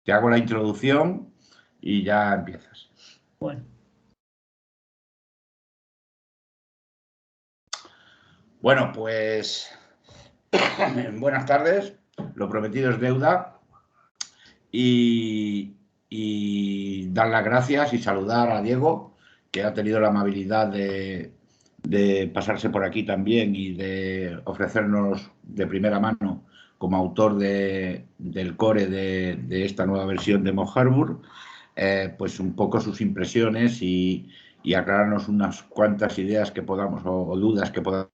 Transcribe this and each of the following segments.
Te hago la introducción y ya empiezas. Bueno. Bueno, pues buenas tardes. Lo prometido es deuda. Y dar las gracias y saludar a Diego, que ha tenido la amabilidad de pasarse por aquí también y de ofrecernos de primera mano como autor del core de esta nueva versión de Mock Harbour, pues un poco sus impresiones y aclararnos unas cuantas ideas que podamos o dudas que podamos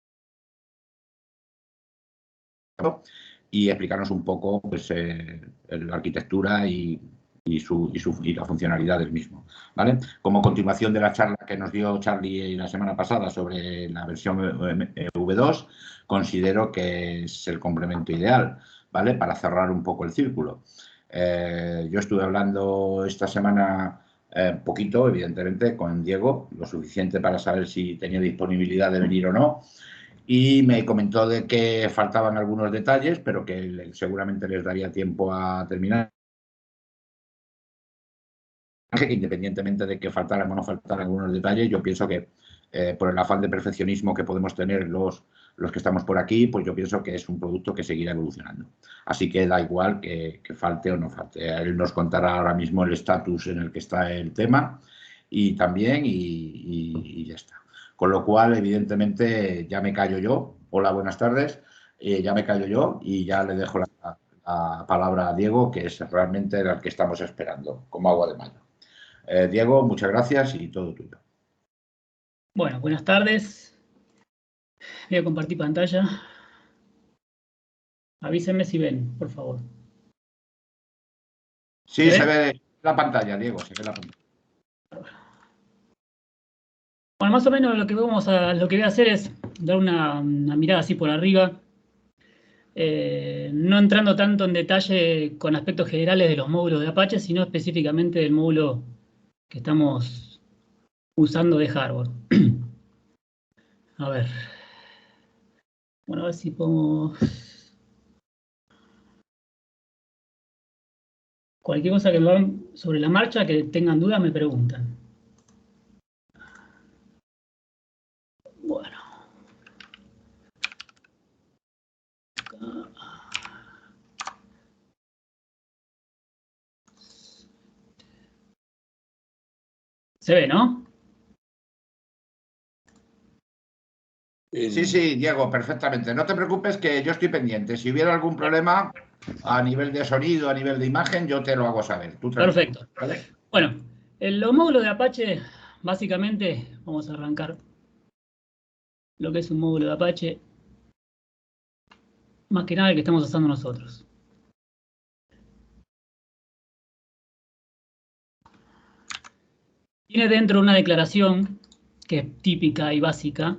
y explicarnos un poco pues, la arquitectura y la funcionalidad del mismo, ¿vale? Como continuación de la charla que nos dio Charlie la semana pasada sobre la versión V2, considero que es el complemento ideal, ¿vale? Para cerrar un poco el círculo. Yo estuve hablando esta semana poquito, evidentemente, con Diego, lo suficiente para saber si tenía disponibilidad de venir o no. Y me comentó de que faltaban algunos detalles, pero que seguramente les daría tiempo a terminar. Independientemente de que faltaran o no faltaran algunos detalles, yo pienso que por el afán de perfeccionismo que podemos tener los que estamos por aquí, pues yo pienso que es un producto que seguirá evolucionando. Así que da igual que falte o no falte. Él nos contará ahora mismo el estatus en el que está el tema y también y ya está. Con lo cual, evidentemente, ya me callo yo. Hola, buenas tardes. Ya me callo yo y ya le dejo la palabra a Diego, que es realmente el que estamos esperando, como agua de mayo. Diego, muchas gracias y todo tuyo. Bueno, buenas tardes. Voy a compartir pantalla. Avísenme si ven, por favor. Sí, se ve la pantalla, Diego, se ve la pantalla. Bueno, más o menos lo que voy a hacer es dar una mirada así por arriba, no entrando tanto en detalle con aspectos generales de los módulos de Apache, sino específicamente del módulo que estamos usando de hardware. A ver. Bueno, a ver si podemos... Cualquier cosa que me van sobre la marcha, que tengan dudas, me preguntan. Bueno. ¿Se ve, no? Sí, sí, Diego, perfectamente. No te preocupes que yo estoy pendiente. Si hubiera algún problema a nivel de sonido, a nivel de imagen, yo te lo hago saber. Tú Perfecto. ¿Vale? Bueno, los módulos de Apache, básicamente, vamos a arrancar lo que es un módulo de Apache, más que nada el que estamos usando nosotros. Tiene dentro una declaración que es típica y básica.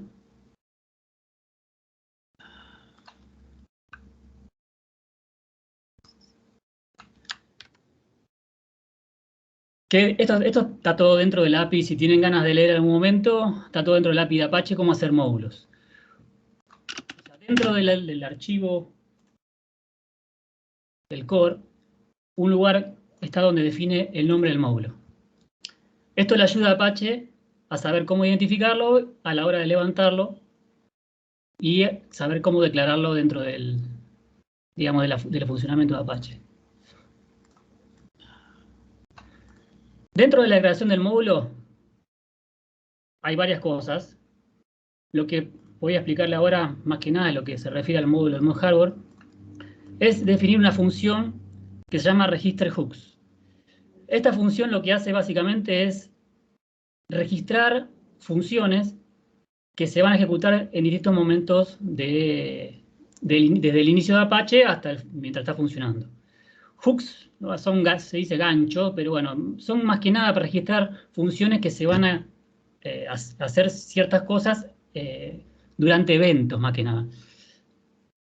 Que esto está todo dentro del API. Si tienen ganas de leer en algún momento, está todo dentro del API de Apache, cómo hacer módulos. O sea, dentro del archivo del core, un lugar está donde define el nombre del módulo. Esto le ayuda a Apache a saber cómo identificarlo a la hora de levantarlo y saber cómo declararlo dentro del, digamos, del funcionamiento de Apache. Dentro de la declaración del módulo hay varias cosas. Lo que voy a explicarle ahora, más que nada, lo que se refiere al módulo de Mock Hardware, es definir una función que se llama register hooks. Esta función lo que hace básicamente es registrar funciones que se van a ejecutar en distintos momentos desde el inicio de Apache hasta mientras está funcionando. Hooks se dice gancho, pero bueno, son más que nada para registrar funciones que se van a hacer ciertas cosas durante eventos, más que nada.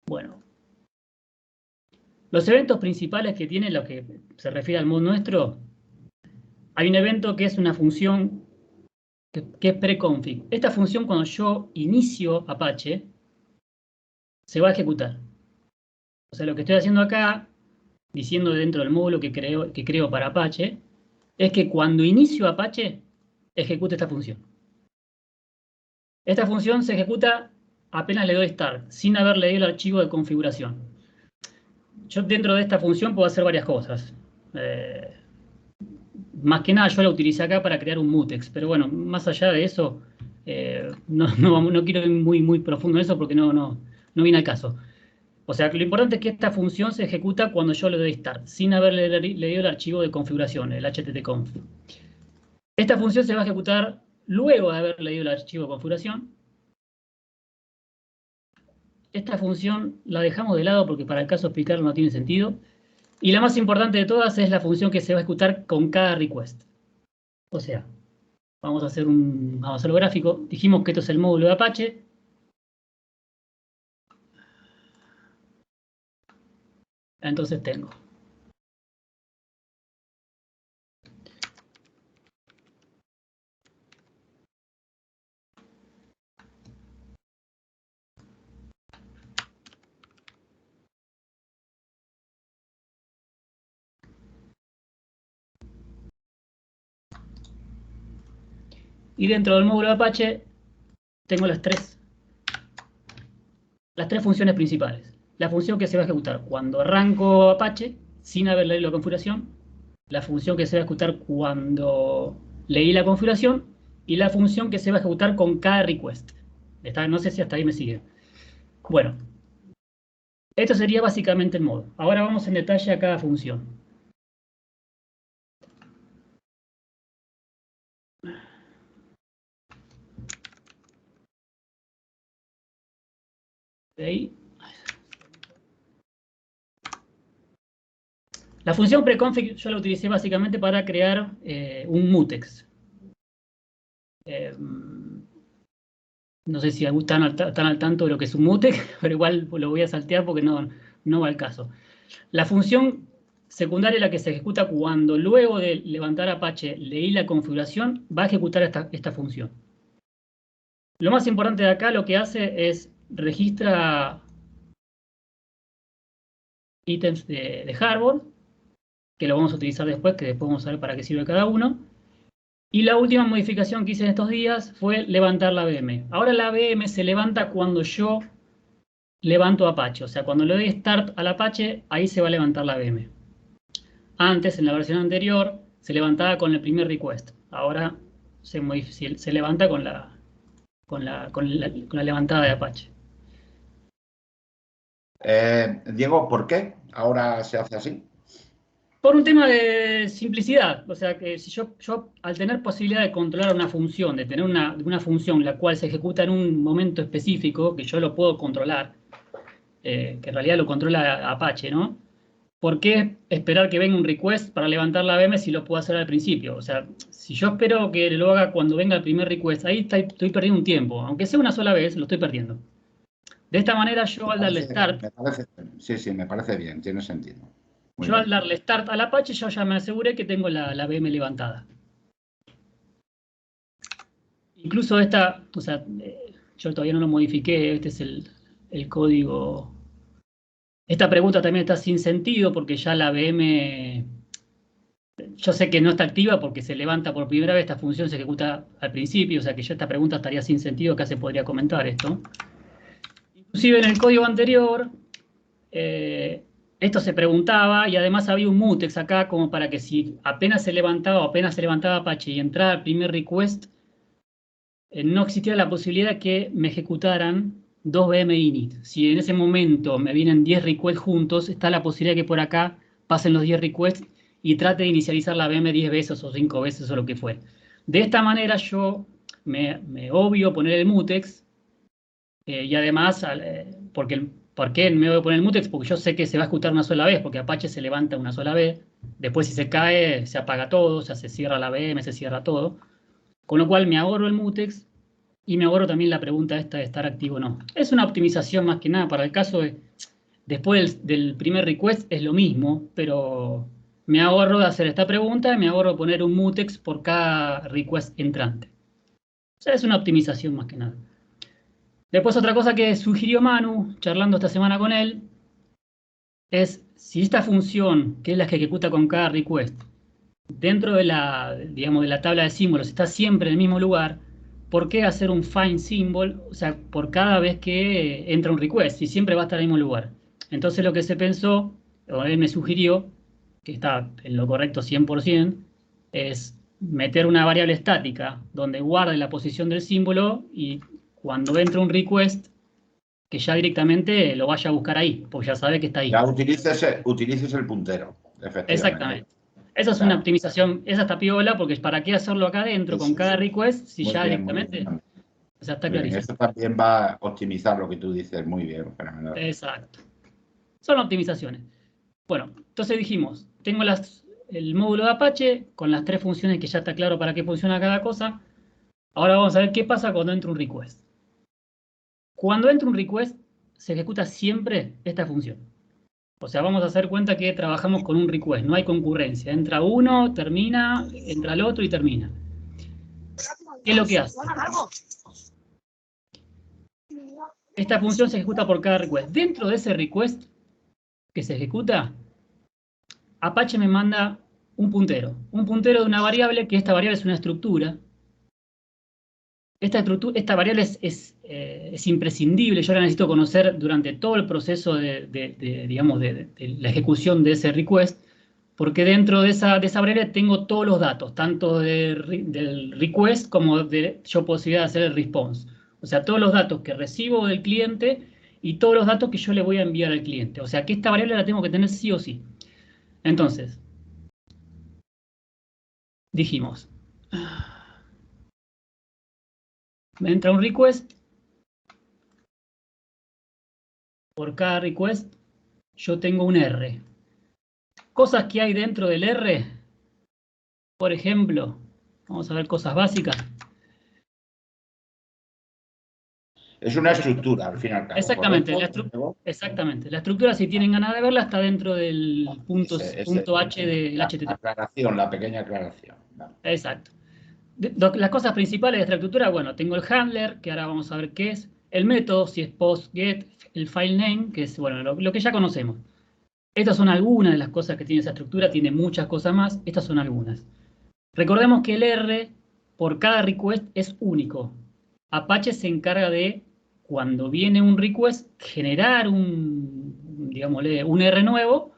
Bueno, los eventos principales que tiene lo que se refiere al modo nuestro, hay un evento que es una función que es preconfig. Esta función, cuando yo inicio Apache, se va a ejecutar. O sea, lo que estoy haciendo acá diciendo dentro del módulo que creo para Apache, es que cuando inicio Apache, ejecute esta función. Esta función se ejecuta apenas le doy Start, sin haber leído el archivo de configuración. Yo dentro de esta función puedo hacer varias cosas. Más que nada yo la utilicé acá para crear un mutex, pero bueno, más allá de eso, no quiero ir muy profundo en eso porque no viene al caso. O sea, lo importante es que esta función se ejecuta cuando yo le doy Start, sin haber leído el archivo de configuración, el httconf. Esta función se va a ejecutar luego de haber leído el archivo de configuración. Esta función la dejamos de lado porque para el caso explicarlo no tiene sentido. Y la más importante de todas es la función que se va a ejecutar con cada request. O sea, vamos a hacerlo gráfico. Dijimos que esto es el módulo de Apache. Entonces tengo. Y dentro del módulo de Apache tengo las tres funciones principales. La función que se va a ejecutar cuando arranco Apache, sin haber leído la configuración. La función que se va a ejecutar cuando leí la configuración. Y la función que se va a ejecutar con cada request. No sé si hasta ahí me siguen. Bueno, esto sería básicamente el modo. Ahora vamos en detalle a cada función. ¿Okay? La función preconfig yo la utilicé básicamente para crear un mutex. No sé si están al tanto de lo que es un mutex, pero igual lo voy a saltear porque no va al caso. La función secundaria, la que se ejecuta cuando luego de levantar Apache leí la configuración, va a ejecutar esta función. Lo más importante de acá lo que hace es registra ítems de hardware, que lo vamos a utilizar después, que después vamos a ver para qué sirve cada uno. Y la última modificación que hice en estos días fue levantar la VM. Ahora la VM se levanta cuando yo levanto Apache. O sea, cuando le doy Start al Apache, ahí se va a levantar la VM. Antes, en la versión anterior, se levantaba con el primer request. Ahora se levanta con la levantada de Apache. Diego, ¿por qué ahora se hace así? Por un tema de simplicidad. O sea, que si yo al tener posibilidad de controlar una función, de tener una función la cual se ejecuta en un momento específico, que yo lo puedo controlar, que en realidad lo controla Apache, ¿no? ¿Por qué esperar que venga un request para levantar la VM si lo puedo hacer al principio? O sea, si yo espero que lo haga cuando venga el primer request, ahí estoy perdiendo un tiempo. Aunque sea una sola vez, lo estoy perdiendo. De esta manera yo al darle Start... Sí, me parece bien, tiene sentido. Yo al darle Start al Apache, yo ya me aseguré que tengo la VM levantada. Incluso esta, o sea, yo todavía no lo modifiqué, este es el código. Esta pregunta también está sin sentido porque ya la VM, yo sé que no está activa porque se levanta por primera vez, esta función se ejecuta al principio, o sea que ya esta pregunta estaría sin sentido, acá se podría comentar esto. Inclusive en el código anterior, esto se preguntaba y además había un mutex acá como para que si apenas se levantaba Apache y entraba el primer request, no existía la posibilidad que me ejecutaran 2 VM init. Si en ese momento me vienen 10 requests juntos, está la posibilidad que por acá pasen los 10 requests y trate de inicializar la VM 10 veces o 5 veces o lo que fuera. De esta manera yo me obvio poner el mutex y además, ¿por qué me voy a poner el mutex? Porque yo sé que se va a ejecutar una sola vez, porque Apache se levanta una sola vez, después si se cae, se apaga todo, o sea, se cierra la VM, se cierra todo. Con lo cual me ahorro el mutex y me ahorro también la pregunta esta de estar activo o no. Es una optimización más que nada para el caso de, después del primer request es lo mismo, pero me ahorro de hacer esta pregunta y me ahorro poner un mutex por cada request entrante. O sea, es una optimización más que nada. Después otra cosa que sugirió Manu, charlando esta semana con él, es si esta función, que es la que ejecuta con cada request, dentro de la, digamos, de la tabla de símbolos está siempre en el mismo lugar, ¿por qué hacer un find symbol? O sea, por cada vez que entra un request, y siempre va a estar en el mismo lugar. Entonces lo que se pensó, o él me sugirió, que está en lo correcto 100%, es meter una variable estática donde guarde la posición del símbolo y cuando entra un request, que ya directamente lo vaya a buscar ahí, porque ya sabe que está ahí. Ya utilices el puntero, efectivamente. Exactamente. Esa es Claro. una optimización, esa está piola, porque es para qué hacerlo acá adentro Sí, con sí, cada sí. request si Muy ya bien, muy directamente. bien. O sea, está Muy bien. clarísimo. Esto también va a optimizar lo que tú dices. Muy bien, fenomenal. Exacto. Son optimizaciones. Bueno, entonces dijimos, tengo el módulo de Apache con las 3 funciones que ya está claro para qué funciona cada cosa. Ahora vamos a ver qué pasa cuando entra un request. Cuando entra un request, se ejecuta siempre esta función. O sea, vamos a hacer cuenta que trabajamos con un request, no hay concurrencia. Entra uno, termina, entra el otro y termina. ¿Qué es lo que hace? Esta función se ejecuta por cada request. Dentro de ese request que se ejecuta, Apache me manda un puntero de una variable, que esta variable es una estructura. Esta variable es imprescindible, yo la necesito conocer durante todo el proceso digamos, de la ejecución de ese request, porque dentro de esa variable tengo todos los datos, tanto del request como de yo posibilidad de hacer el response. O sea, todos los datos que recibo del cliente y todos los datos que yo le voy a enviar al cliente. O sea, que esta variable la tengo que tener sí o sí. Entonces, dijimos, me entra un request, por cada request yo tengo un R. Cosas que hay dentro del R, por ejemplo, vamos a ver cosas básicas. Es una estructura, al fin y al cabo. Exactamente, ¿Correcto? la estructura, si tienen ganas de verla, está dentro del punto H del La HTTP. aclaración, la pequeña aclaración. Vale. Exacto. Las cosas principales de esta estructura, bueno, tengo el handler, que ahora vamos a ver qué es, el método, si es post, get, el file name, que es bueno, lo que ya conocemos. Estas son algunas de las cosas que tiene esa estructura, tiene muchas cosas más, estas son algunas. Recordemos que el R por cada request es único. Apache se encarga de, cuando viene un request, generar digámosle, un R nuevo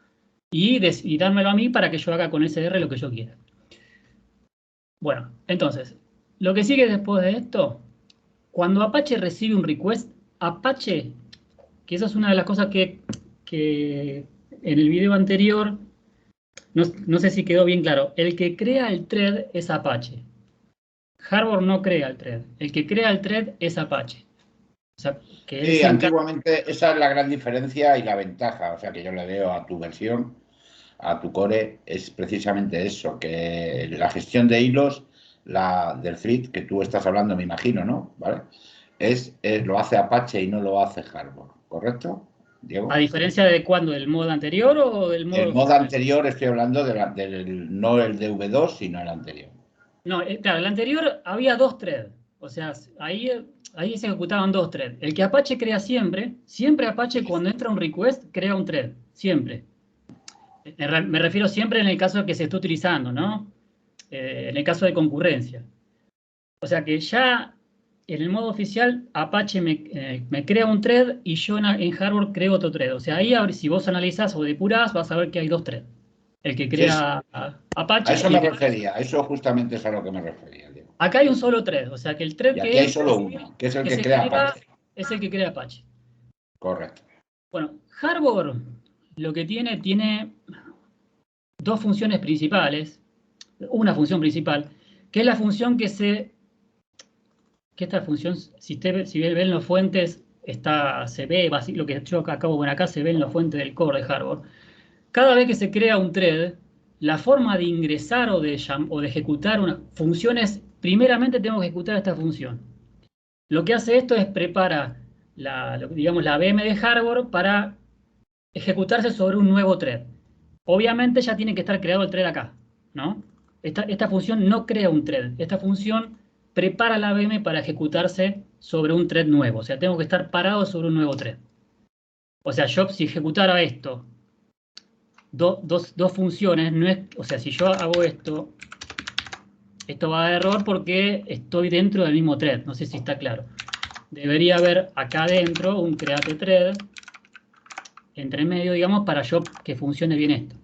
y dármelo a mí para que yo haga con ese R lo que yo quiera. Bueno, entonces, lo que sigue después de esto, cuando Apache recibe un request, Apache, que esa es una de las cosas que en el video anterior, no sé si quedó bien claro, el que crea el thread es Apache. Harbor no crea el thread. El que crea el thread es Apache. O sea, que él Sí, se encarga... antiguamente esa es la gran diferencia y la ventaja. O sea, que yo le veo a tu versión, a tu core, es precisamente eso, que la gestión de hilos, la del thread que tú estás hablando, me imagino, ¿no? ¿Vale? Lo hace Apache y no lo hace Harbor, ¿correcto, A Diego? diferencia de cuándo, ¿del modo anterior o del El modo modo final? anterior estoy hablando no el de V2, sino el anterior. No, claro, el anterior había 2 threads. O sea, ahí se ejecutaban 2 threads. El que Apache crea siempre Apache cuando entra un request crea un thread. Siempre. Me refiero siempre en el caso que se esté utilizando, ¿no? En el caso de concurrencia. O sea que ya en el modo oficial Apache me crea un thread y yo en Harbor creo otro thread. O sea, ahí si vos analizás o depurás vas a ver que hay 2 threads. El que Sí, sí. crea A Apache eso y me el que... refería, a eso justamente es a lo que me refería, Diego. Acá hay un solo thread, o sea que el thread Y aquí hay que solo uno, que es el que se crea genera Apache. es el que crea Apache. Correcto. Bueno, Harbor lo que tiene 2 funciones principales, una función principal, que es la función que esta función, si ven los fuentes, se ve, lo que yo acabo de poner acá, se ve en los fuentes del core de Harbor. Cada vez que se crea un thread, la forma de ingresar o de ejecutar una función es, primeramente tengo que ejecutar esta función. Lo que hace esto es prepara digamos, la VM de Harbor para ejecutarse sobre un nuevo thread. Obviamente ya tiene que estar creado el thread acá, ¿no? Esta función no crea un thread. Esta función prepara la VM para ejecutarse sobre un thread nuevo. O sea, tengo que estar parado sobre un nuevo thread. O sea, yo si ejecutara esto dos funciones, no es, o sea, si yo hago esto va a dar error porque estoy dentro del mismo thread. No sé si está claro. Debería haber acá adentro un create thread entre medio, digamos, para yo que funcione bien esto.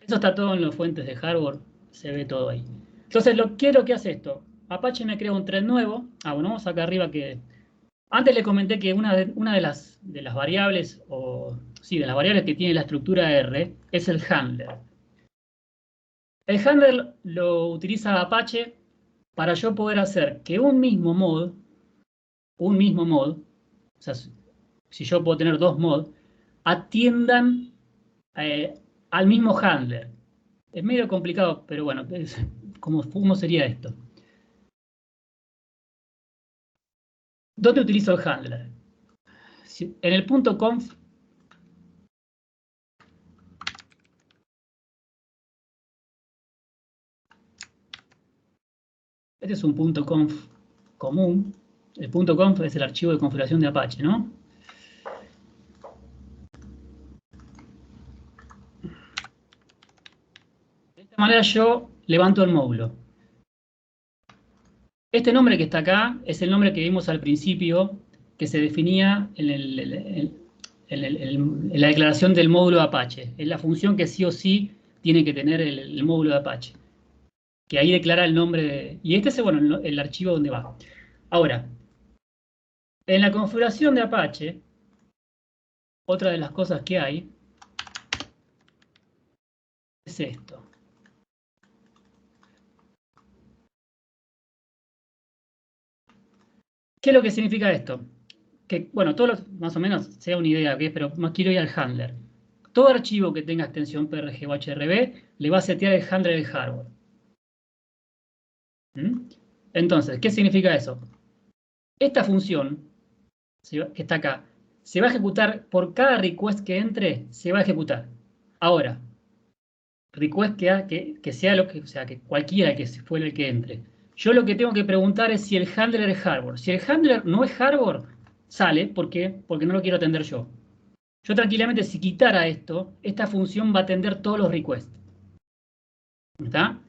Eso está todo en las fuentes de hardware, se ve todo ahí. Entonces, ¿qué es lo que hace esto? Apache me crea un thread nuevo. Bueno, vamos acá arriba que... Antes le comenté que una de las variables, de las variables que tiene la estructura R, es el handler. El handler lo utiliza Apache para yo poder hacer que un mismo mod, o sea, si yo puedo tener dos mods, atiendan al mismo handler. Es medio complicado, pero bueno, ¿cómo sería esto? ¿Dónde utilizo el handler? En el .conf, este es un .conf común. El .conf es el archivo de configuración de Apache, ¿no? De esta manera yo levanto el módulo. Este nombre que está acá es el nombre que vimos al principio, que se definía en la declaración del módulo de Apache. Es la función que sí o sí tiene que tener el módulo de Apache. Que ahí declara el nombre y este es, bueno, el archivo donde va. Ahora, en la configuración de Apache, otra de las cosas que hay es esto. ¿Qué es lo que significa esto? Que, bueno, más o menos sea una idea, ¿qué? Pero más quiero ir al handler. Todo archivo que tenga extensión PRG o HRB le va a setear el handler del hardware. Entonces, ¿qué significa eso? Esta función, que está acá, se va a ejecutar por cada request que entre, se va a ejecutar. Ahora, request que sea lo que, o sea, que cualquiera que fuera el que entre. Yo lo que tengo que preguntar es si el handler es hardware. Si el handler no es hardware, sale. ¿Por qué? Porque no lo quiero atender yo. Yo tranquilamente, si quitara esto, esta función va a atender todos los requests. ¿Está?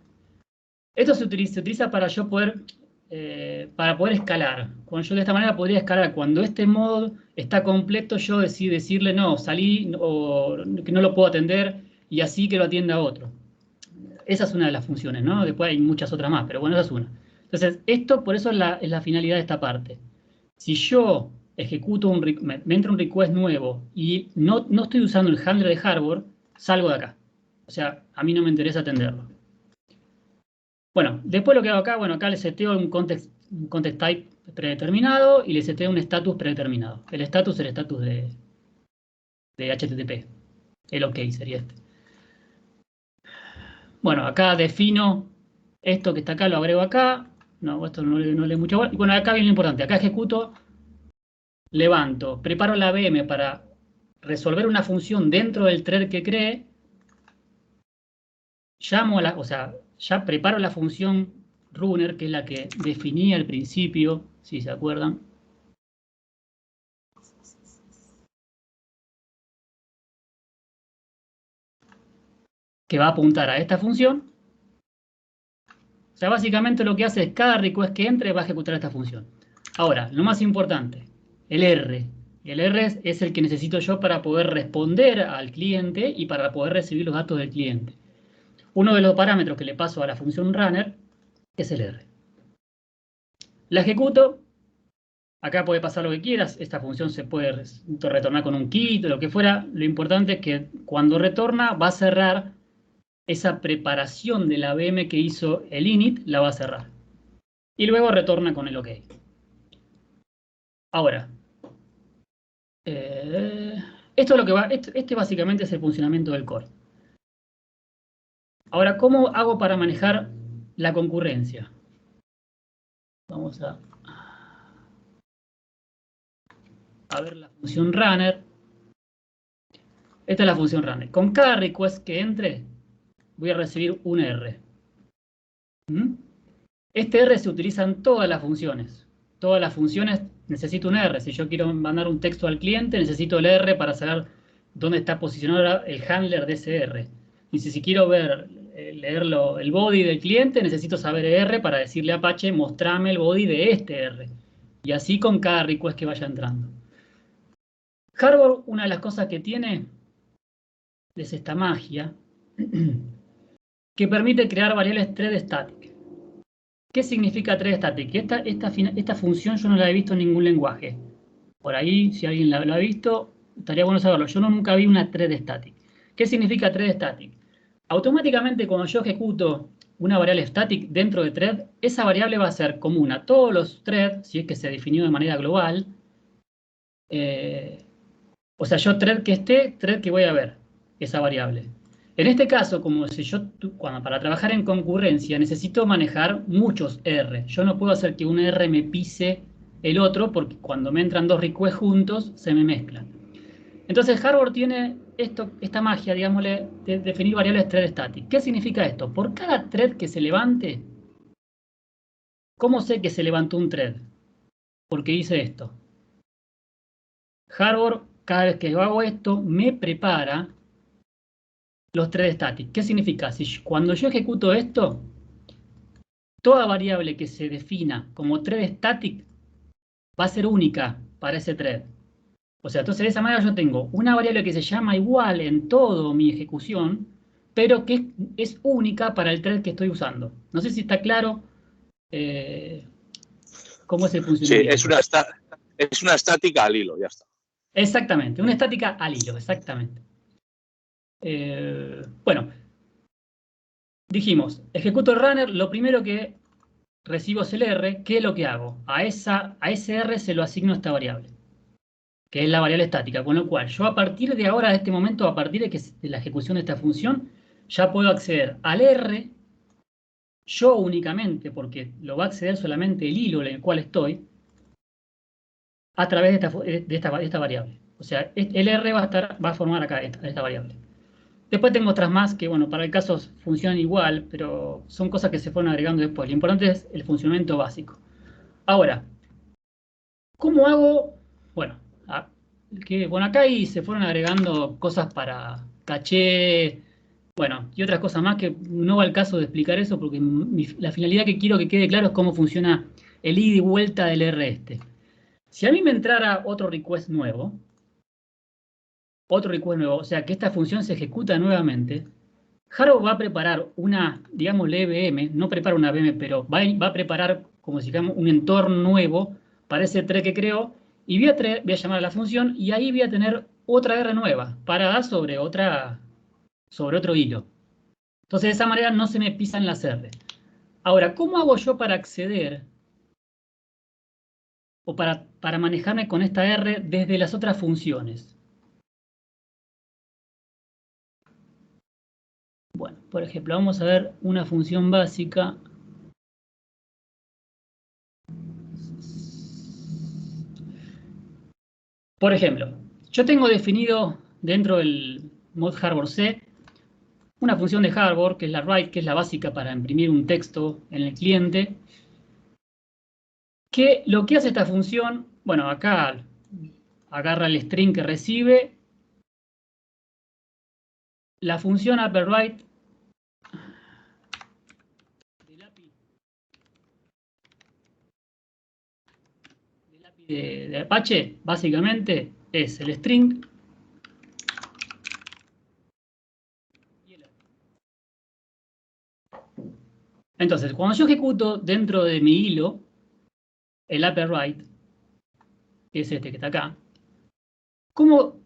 Esto se utiliza para yo poder escalar. Yo de esta manera podría escalar. Cuando este mod está completo, yo decido decirle no, salí o que no lo puedo atender y así que lo atienda otro. Esa es una de las funciones, ¿no? Después hay muchas otras más, pero bueno, esa es una. Entonces, esto por eso es la finalidad de esta parte. Si yo ejecuto me entra un request nuevo y no estoy usando el handler de hardware, salgo de acá. O sea, a mí no me interesa atenderlo. Bueno, después lo que hago acá, bueno, acá le seteo un context type predeterminado y le seteo un status predeterminado. El status es el status de HTTP. El OK sería este. Bueno, acá defino esto que está acá, lo agrego acá. No, esto no le mucho igual. Y bueno, acá viene lo importante. Acá ejecuto, levanto, preparo la VM para resolver una función dentro del thread que cree. Ya preparo la función runner, que es la que definía al principio, si se acuerdan. Que va a apuntar a esta función. O sea, básicamente lo que hace es cada request que entre va a ejecutar esta función. Ahora, lo más importante, el R. El R es el que necesito yo para poder responder al cliente y para poder recibir los datos del cliente. Uno de los parámetros que le paso a la función runner es el R. La ejecuto. Acá puede pasar lo que quieras. Esta función se puede retornar con un kit o lo que fuera. Lo importante es que cuando retorna va a cerrar esa preparación de la VM que hizo el init, la va a cerrar. Y luego retorna con el OK. Ahora, esto es lo que va. Este básicamente es el funcionamiento del core. Ahora, ¿cómo hago para manejar la concurrencia? Vamos a ver la función runner. Esta es la función runner. Con cada request que entre, voy a recibir un R. Este R se utiliza en todas las funciones. Todas las funciones necesito un R. Si yo quiero mandar un texto al cliente, necesito el R para saber dónde está posicionado el handler de ese R. Y si quiero leerlo, el body del cliente, necesito saber R para decirle a Apache, mostrame el body de este R. Y así con cada request que vaya entrando. Harbor, una de las cosas que tiene es esta magia que permite crear variables thread static. ¿Qué significa thread static? Esta función yo no la he visto en ningún lenguaje. Por ahí, si alguien lo ha visto, estaría bueno saberlo. Yo nunca vi una thread static. ¿Qué significa thread static? Automáticamente cuando yo ejecuto una variable static dentro de thread, esa variable va a ser común a todos los threads, si es que se definió de manera global. O sea, yo thread que esté, thread que voy a ver, esa variable. En este caso, como si para trabajar en concurrencia necesito manejar muchos R. Yo no puedo hacer que un R me pise el otro porque cuando me entran dos requests juntos se me mezclan. Entonces Harbor tiene esta magia, digámosle, de definir variables thread static. ¿Qué significa esto? Por cada thread que se levante, ¿cómo sé que se levantó un thread? Porque hice esto. Harbor, cada vez que yo hago esto, me prepara los thread static. ¿Qué significa? Cuando yo ejecuto esto, toda variable que se defina como thread static va a ser única para ese thread. O sea, entonces de esa manera yo tengo una variable que se llama igual en toda mi ejecución, pero que es única para el thread que estoy usando. No sé si está claro cómo es el funcionamiento. Sí, es una estática al hilo, ya está. Exactamente, una estática al hilo, exactamente. Bueno, dijimos, ejecuto el runner, lo primero que recibo es el R. ¿Qué es lo que hago? A ese R se lo asigno esta variable, que es la variable estática, con lo cual yo a partir de ahora, de este momento, a partir de la ejecución de esta función, ya puedo acceder al R, yo únicamente, porque lo va a acceder solamente el hilo en el cual estoy, a través de esta variable. O sea, el R va a formar acá esta variable. Después tengo otras más que, bueno, para el caso funcionan igual, pero son cosas que se fueron agregando después. Lo importante es el funcionamiento básico. Ahora, ¿cómo hago? Bueno, acá ahí se fueron agregando cosas para caché, bueno, y otras cosas más que no va al caso de explicar eso porque la finalidad que quiero que quede claro es cómo funciona el ida y vuelta del R este. Si a mí me entrara otro request nuevo, o sea que esta función se ejecuta nuevamente, Harbor va a preparar una, digámosle VM, no prepara una VM, pero va a preparar como si digamos un entorno nuevo para ese thread que creó y voy a llamar a la función y ahí voy a tener otra R nueva parada sobre otro hilo. Entonces de esa manera no se me pisan las R. Ahora, ¿cómo hago yo para acceder o para manejarme con esta R desde las otras funciones? Bueno, por ejemplo, vamos a ver una función básica. Por ejemplo, yo tengo definido dentro del mod Harbor C una función de Harbor, que es la write, que es la básica para imprimir un texto en el cliente, que lo que hace esta función, bueno, acá agarra el string que recibe, la función upperWrite del API de Apache, básicamente es el string y el API. Entonces, cuando yo ejecuto dentro de mi hilo el upperWrite, que es este que está acá, ¿cómo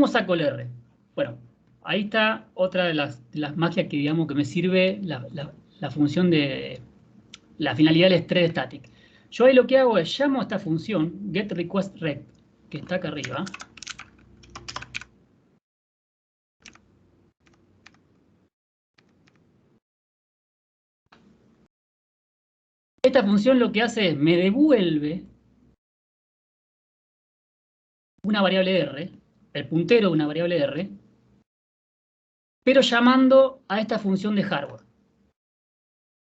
saco el R? Bueno, ahí está otra de las magias que digamos que me sirve la función de la finalidad del thread static. Yo ahí lo que hago es llamo a esta función getRequestRect, que está acá arriba. Esta función lo que hace es me devuelve una variable R, el puntero de una variable R, pero llamando a esta función de hardware.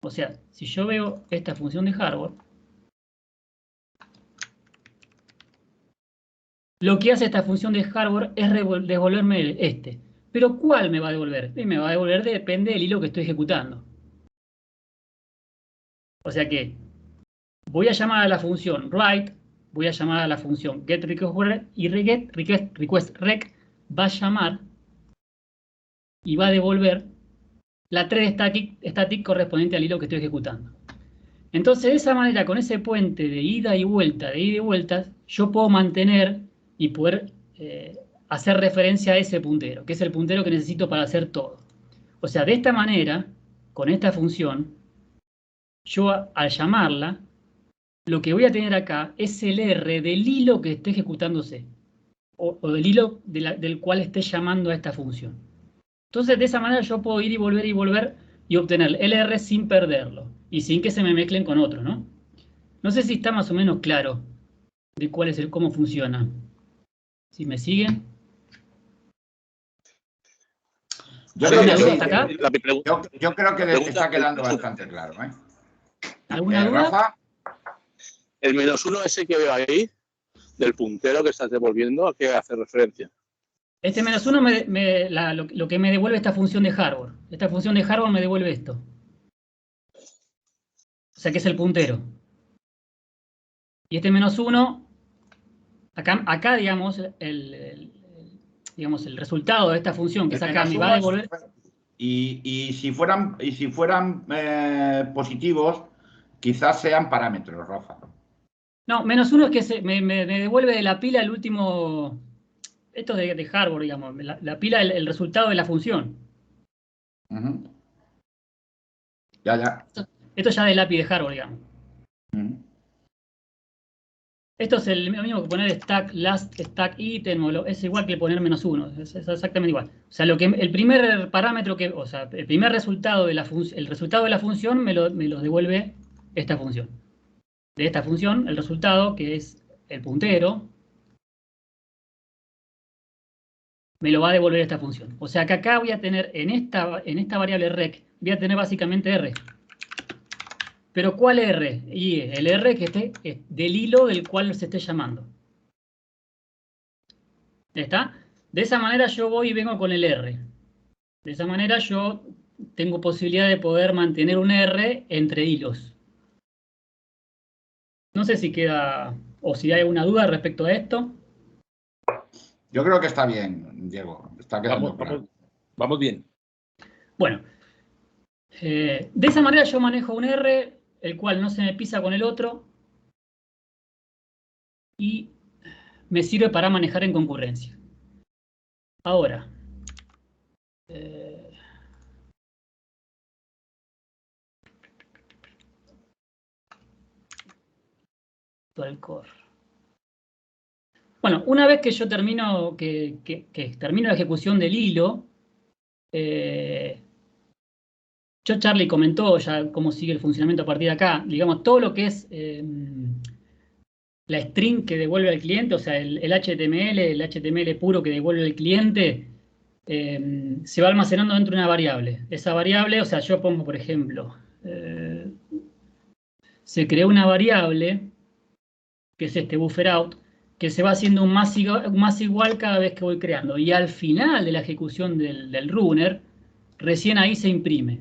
O sea, si yo veo esta función de hardware, lo que hace esta función de hardware es devolverme este. Pero ¿cuál me va a devolver? Y me va a devolver depende del hilo que estoy ejecutando. O sea que voy a llamar a la función write, voy a llamar a la función getRequest y getRequestRec va a llamar y va a devolver la thread static correspondiente al hilo que estoy ejecutando. Entonces, de esa manera, con ese puente de ida y vuelta, yo puedo mantener y poder hacer referencia a ese puntero, que es el puntero que necesito para hacer todo. O sea, de esta manera, con esta función, yo al llamarla, lo que voy a tener acá es el R del hilo que esté ejecutándose, o del hilo del cual esté llamando a esta función. Entonces, de esa manera yo puedo ir y volver y obtener el R sin perderlo y sin que se me mezclen con otro, ¿no? No sé si está más o menos claro de cuál es cómo funciona. Si me siguen. Yo creo que sí. ¿Hasta acá? Yo creo que está quedando bastante claro, ¿eh? ¿Alguna duda? Rafa. El -1 ese que veo ahí, del puntero que estás devolviendo, ¿a qué hace referencia? Este -1 lo que me devuelve esta función de hardware. Esta función de hardware me devuelve esto. O sea que es el puntero. Y este -1, acá digamos, el resultado de esta función que es acá me va a devolver. Y si fueran positivos, quizás sean parámetros, Rafa. No, -1 es que me devuelve de la pila el último. Esto es de hardware, digamos. La pila, el resultado de la función. Ya. Esto ya del API de hardware, digamos. Esto es lo mismo que poner stack last, stack item, es igual que poner -1, es exactamente igual. O sea, el primer parámetro el primer resultado de la función me lo devuelve esta función. De esta función, el resultado, que es el puntero, me lo va a devolver esta función. O sea que acá voy a tener, en esta variable rec, voy a tener básicamente R. ¿Pero cuál R? Y el R que esté del hilo del cual se esté llamando. ¿Está? De esa manera yo voy y vengo con el R. De esa manera yo tengo posibilidad de poder mantener un R entre hilos. No sé si queda, o si hay alguna duda respecto a esto. Yo creo que está bien, Diego. Está quedando claro. Vamos bien. Bueno, de esa manera yo manejo un R, el cual no se me pisa con el otro, y me sirve para manejar en concurrencia. Ahora, el core. Bueno, una vez que yo termino, termino la ejecución del hilo, Charlie comentó ya cómo sigue el funcionamiento a partir de acá. Digamos, todo lo que es la string que devuelve al cliente, o sea, el HTML puro que devuelve al cliente, se va almacenando dentro de una variable. Esa variable, o sea, yo pongo, por ejemplo, se creó una variable, que es este bufferOut, que se va haciendo un más igual cada vez que voy creando. Y al final de la ejecución del runner, recién ahí se imprime.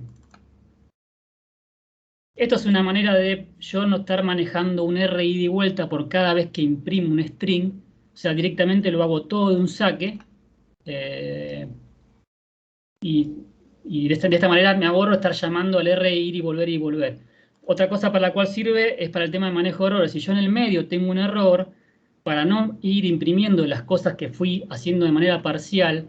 Esto es una manera de yo no estar manejando un R ida y vuelta por cada vez que imprimo un string. O sea, directamente lo hago todo de un saque. Y de esta manera me ahorro estar llamando al R, ir y volver y volver. Otra cosa para la cual sirve es para el tema de manejo de errores. Si yo en el medio tengo un error, para no ir imprimiendo las cosas que fui haciendo de manera parcial,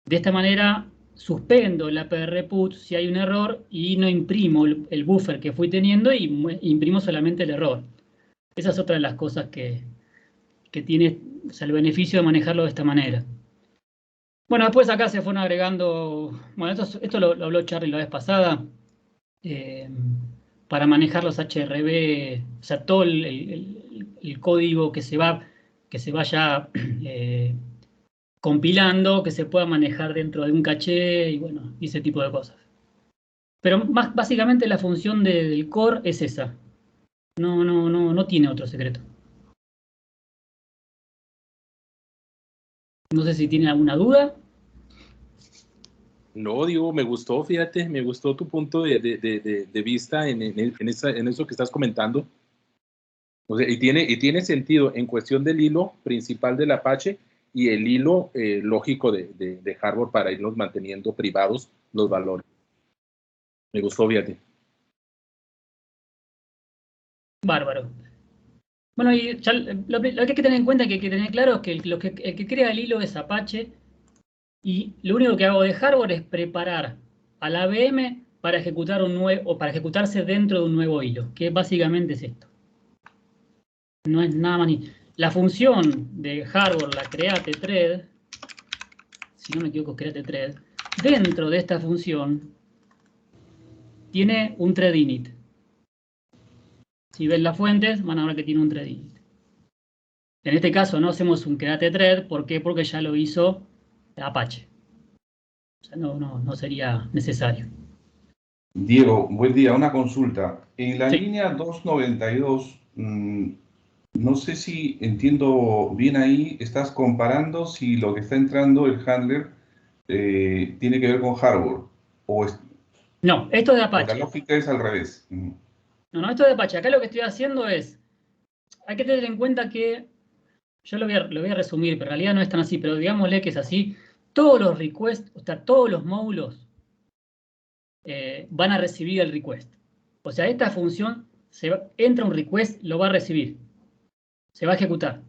de esta manera suspendo el APRPut si hay un error y no imprimo el buffer que fui teniendo y imprimo solamente el error. Esa es otra de las cosas que tiene, o sea, el beneficio de manejarlo de esta manera. Bueno, después acá se fueron agregando, bueno, esto lo habló Charlie la vez pasada, para manejar los HRB, o sea, todo el código que se vaya compilando, que se pueda manejar dentro de un caché y bueno, ese tipo de cosas. Pero básicamente la función del core es esa. No tiene otro secreto. No sé si tienen alguna duda. No, Diego, me gustó, fíjate, me gustó tu punto de vista en eso que estás comentando. O sea, y tiene sentido en cuestión del hilo principal del Apache y el hilo lógico de hardware para irnos manteniendo privados los valores. Me gustó, fíjate. Bárbaro. Bueno, y ya lo que hay que tener en cuenta, que hay que tener claro, es que el que crea el hilo es Apache, y lo único que hago de hardware es preparar a la VM para ejecutar para ejecutarse dentro de un nuevo hilo, que básicamente es esto. No es nada más ni. La función de hardware, la createThread, si no me equivoco, createThread, dentro de esta función tiene un thread init. Si ven las fuentes, van a ver que tiene un thread init. En este caso no hacemos un createThread, ¿por qué? Porque ya lo hizo Apache. O sea, no sería necesario. Diego, buen día. Una consulta. En la Sí. línea 292, no sé si entiendo bien ahí, estás comparando si lo que está entrando el handler tiene que ver con hardware. No, esto es de La Apache. lógica es al revés. No, esto es de Apache. Acá lo que estoy haciendo es, hay que tener en cuenta que, yo lo voy a resumir, pero en realidad no es tan así, pero digámosle que es así. Todos los requests, o sea, todos los módulos van a recibir el request. O sea, esta función, entra un request, lo va a recibir. Se va a ejecutar.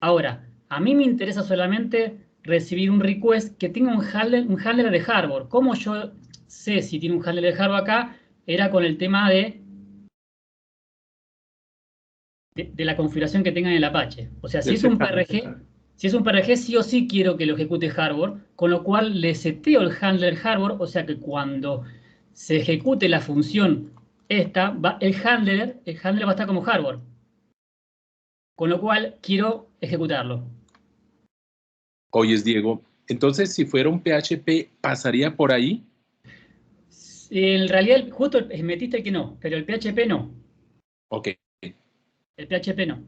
Ahora, a mí me interesa solamente recibir un request que tenga un handler de hardware. ¿Cómo yo sé si tiene un handler de hardware acá? Era con el tema de la configuración que tenga en el Apache. O sea, si es un PRG, sí o sí quiero que lo ejecute hardware, con lo cual le seteo el handler hardware, o sea que cuando se ejecute la función esta, el handler va a estar como hardware. Con lo cual quiero ejecutarlo. Oyes, Diego, entonces si fuera un PHP, ¿pasaría por ahí? En realidad, justo metiste que no, pero el PHP no. Ok. El PHP no.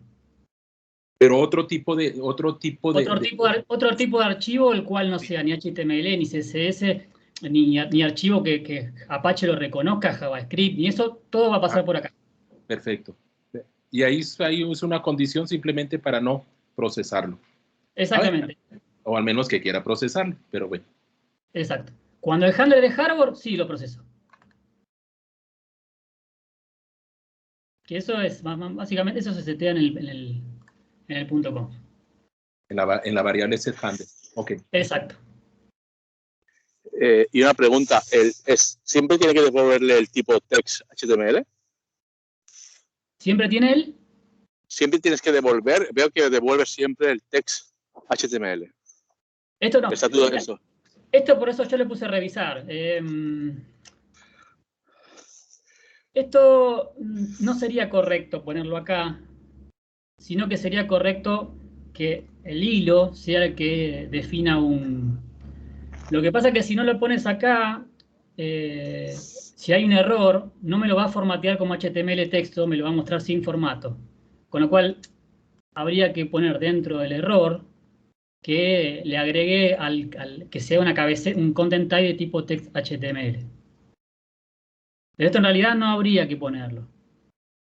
Pero otro tipo de Otro tipo de archivo, el cual no sea ni HTML, ni CSS, ni archivo que Apache lo reconozca, JavaScript, ni eso, todo va a pasar por acá. Perfecto. Y ahí es una condición simplemente para no procesarlo. Exactamente. O al menos que quiera procesarlo, pero bueno. Exacto. Cuando el handler de hardware, sí lo proceso. Que eso es, básicamente, eso se setea en el punto .conf. En la variable setHandler. Ok. Exacto. Y una pregunta, ¿siempre tiene que devolverle el tipo text HTML? ¿Siempre tiene él? Siempre tienes que devolver, veo que devuelve siempre el text HTML. Esto no. ¿Está todo eso? Esto por eso yo le puse a revisar. Esto no sería correcto ponerlo acá, sino que sería correcto que el hilo sea el que defina un... Lo que pasa es que si no lo pones acá, si hay un error, no me lo va a formatear como HTML texto, me lo va a mostrar sin formato. Con lo cual, habría que poner dentro del error que le agregue que sea un content type de tipo text HTML. Pero esto en realidad no habría que ponerlo.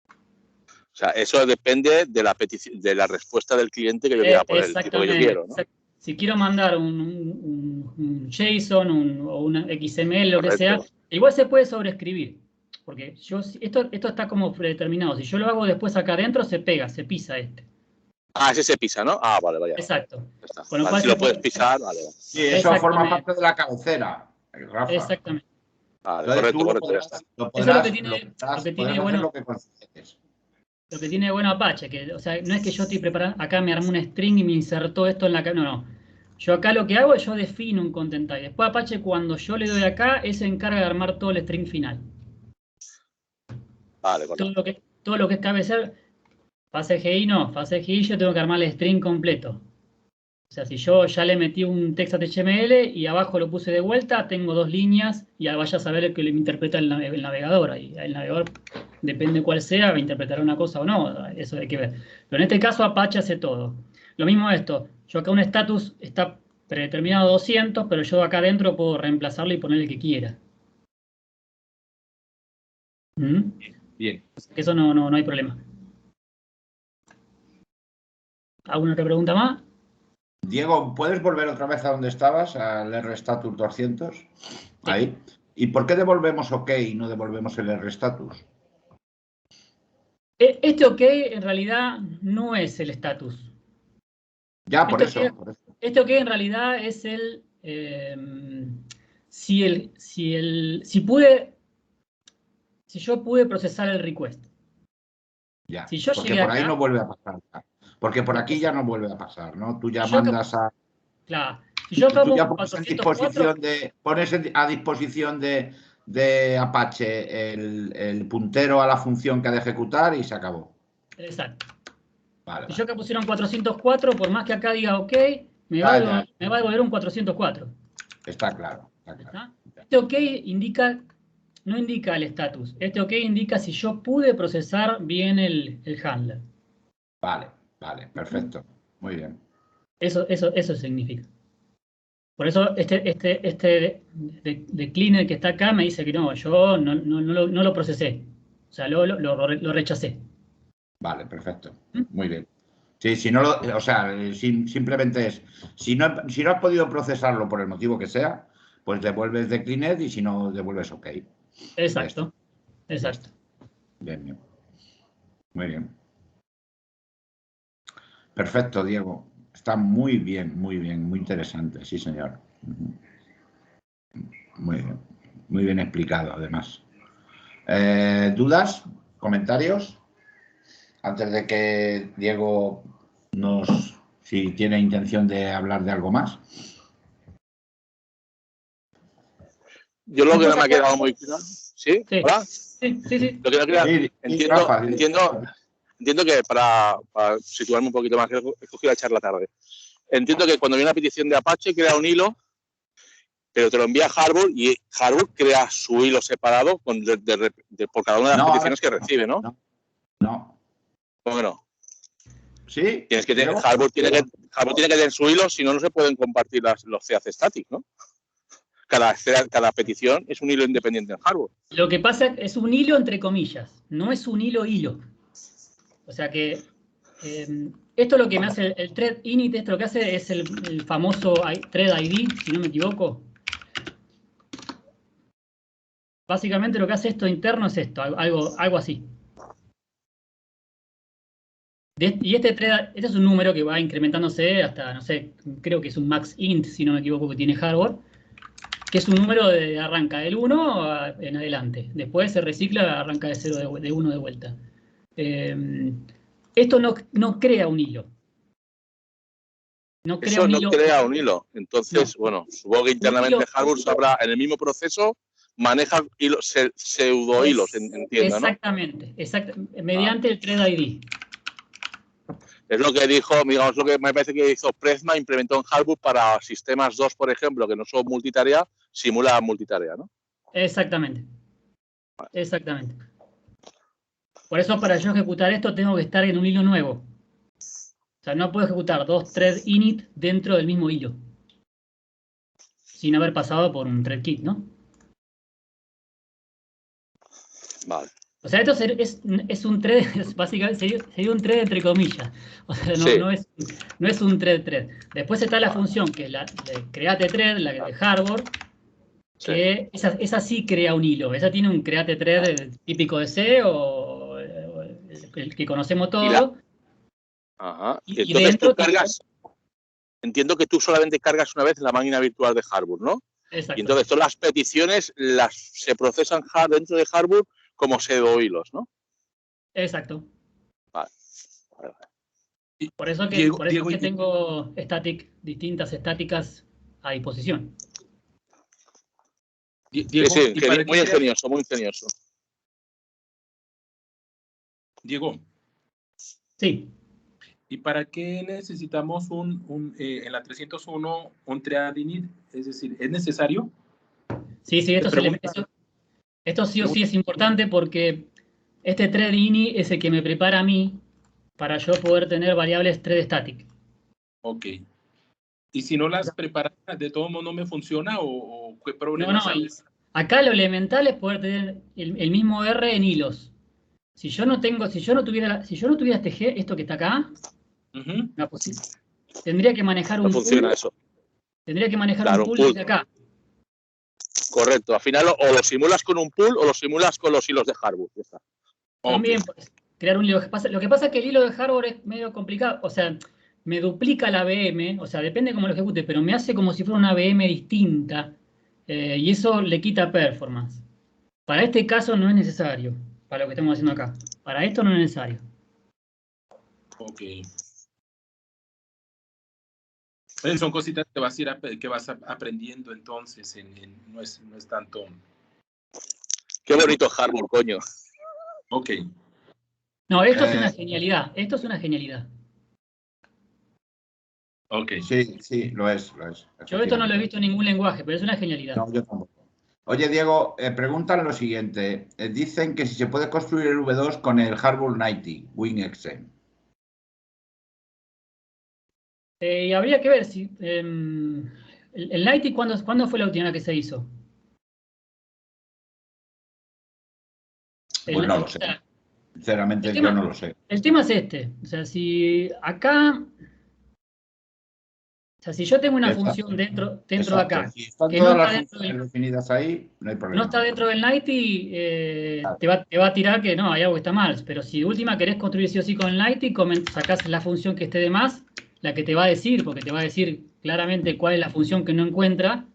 O sea, eso depende de la petición, de la respuesta del cliente que yo quiera poner el tipo que yo quiero, ¿no? Si quiero mandar un JSON o un XML, lo que sea, igual se puede sobreescribir. Porque esto está como predeterminado. Si yo lo hago después acá adentro, se pega, se pisa este. Ah, ese se pisa, ¿no? Ah, vale, vale. Exacto. Con lo cual, si lo puedes pisar, vale. Sí, eso forma parte de la cabecera, Rafa. Exactamente. Vale, correcto, Eso es lo que tiene bueno. Lo que tiene bueno Apache, que, o sea, no es que yo estoy preparando, acá me armé un string y me insertó esto en la... No. Yo acá lo que hago es yo defino un content type. Después Apache, cuando yo le doy acá, él se encarga de armar todo el string final. Vale, todo lo que es cabecera, fase GI no, fase GI yo tengo que armar el string completo. O sea, si yo ya le metí un text HTML y abajo lo puse de vuelta, tengo 2 líneas y vaya a saber que lo interpreta el navegador. Y el navegador, depende cuál sea, va a interpretar una cosa o no, eso hay que ver. Pero en este caso Apache hace todo. Lo mismo esto, yo acá un status está predeterminado 200, pero yo acá adentro puedo reemplazarlo y poner el que quiera. Bien. Eso no hay problema. ¿Alguna otra pregunta más? Diego, ¿puedes volver otra vez a donde estabas, al RStatus 200? Sí. Ahí. ¿Y por qué devolvemos OK y no devolvemos el RStatus? Este OK en realidad no es el status. Ya, por eso. Este OK en realidad es el... si yo pude procesar el request. Ya, si yo porque llegué por ahí acá, no vuelve a pasar. Porque por aquí ya no vuelve a pasar, ¿no? Tú ya si yo mandas a... Claro. Si yo acá tú ya pongo pones, 404, pones a disposición de Apache el puntero a la función que ha de ejecutar y se acabó. Exacto. Vale, Si yo acá pusieron 404, por más que acá diga OK, me va a devolver un 404. Está claro. ¿Ah? Este OK no indica el status. Este OK indica si yo pude procesar bien el handler. Vale, perfecto. Muy bien. Eso significa. Por eso este decliner que está acá me dice que no, yo no lo procesé. O sea, lo rechacé. Vale, perfecto. Muy bien. Sí, si no simplemente es, si no has podido procesarlo por el motivo que sea, pues devuelves declined y si no, devuelves OK. Exacto. Bien. Muy bien. Perfecto, Diego. Está muy bien, muy interesante, sí, señor. Muy bien explicado, además. ¿Dudas? ¿Comentarios? Antes de que Diego si tiene intención de hablar de algo más. Yo lo que no me ha quedado muy claro. ¿Sí? ¿Hola? Sí. Lo que no queda, entiendo que para situarme un poquito más, he cogido la charla tarde. Entiendo que cuando viene una petición de Apache, crea un hilo, pero te lo envía Harbour y Harbour crea su hilo separado por cada una de las peticiones que recibe, ¿no? No. ¿Cómo que no? Sí. Harbour tiene que tener su hilo, si no, no se pueden compartir los CAC static, ¿no? Cada petición es un hilo independiente en Harbour. Lo que pasa es que es un hilo entre comillas, no es un hilo. O sea que esto lo que me hace el thread init, esto lo que hace es el famoso thread ID, si no me equivoco. Básicamente lo que hace esto interno es esto, algo así. Y este es un número que va incrementándose hasta, no sé, creo que es un max int, si no me equivoco, que tiene hardware, que es un número de arranca del 1 en adelante. Después se recicla, arranca de 0 de 1 de vuelta. Esto no crea un hilo. Eso no crea un hilo. Entonces, bueno, supongo que internamente Harbour sabrá, en el mismo proceso, maneja pseudo hilos, entiendo, exactamente, mediante el thread ID. Es lo que dijo, digamos, lo que me parece que hizo Prezma, implementó en Harbour para sistemas 2, por ejemplo, que no son multitarea, simula multitarea, ¿no? Exactamente. Por eso, para yo ejecutar esto, tengo que estar en un hilo nuevo. O sea, no puedo ejecutar dos thread init dentro del mismo hilo. Sin haber pasado por un thread kit, ¿no? Vale. O sea, esto es un thread, básicamente sería un thread entre comillas. O sea, no es un thread. Después está la función que es la de create thread, la de Harbour, que esa sí crea un hilo. Esa tiene un create thread típico de C o el que conocemos todos. Ajá. Y entonces tú cargas. Entiendo que tú solamente cargas una vez en la máquina virtual de Harbour, ¿no? Exacto. Y entonces todas las peticiones se procesan dentro de Harbour como pseudo hilos, ¿no? Exacto. Vale. Por eso que tengo distintas estáticas a disposición. Diego, sí, muy ingenioso. Diego. Sí. ¿Y para qué necesitamos en la 301 un thread init? Es decir, ¿es necesario? Sí, esto sí o sí es importante porque este thread init es el que me prepara a mí para yo poder tener variables thread static. Ok. ¿Y si no las preparas, de todo modo no me funciona o qué problema? No, acá lo elemental es poder tener el mismo R en hilos. Si yo no tuviera esto que está acá, tendría que manejar un No funciona pool. eso. Tendría que manejar Claro, un pool un pool. desde acá. Correcto. Al final o lo simulas con un pool o lo simulas con los hilos de Harwood. Ya está. También puedes crear un hilo. Lo que pasa es que el hilo de Harvard es medio complicado. O sea, me duplica la VM. O sea, depende cómo lo ejecute, pero me hace como si fuera una VM distinta. Y eso le quita performance. Para este caso no es necesario. Para lo que estamos haciendo acá. Para esto no es necesario. Ok. Son cositas que vas aprendiendo entonces. No es tanto. Qué bonito Harwood, coño. Ok. No, esto es una genialidad. Esto es una genialidad. Ok. Sí, lo es. Yo esto no lo he visto en ningún lenguaje, pero es una genialidad. No, yo tampoco. Oye, Diego, preguntan lo siguiente. Dicen que si se puede construir el V2 con el Harwood 90 WinXM. Y habría que ver si... el 90, ¿cuándo fue la última que se hizo? Pues no lo sé. Sinceramente, yo no lo sé. El tema es este. O sea, si acá... O sea, si yo tengo una función dentro de acá... Si están que todas no las está funciones definidas ahí, no hay problema. No está dentro del 90, te va a tirar que no, hay algo que está mal. Pero si de última querés construir sí o sí con el 90, sacás la función que esté de más, la que te va a decir, porque te va a decir claramente cuál es la función que no encuentra.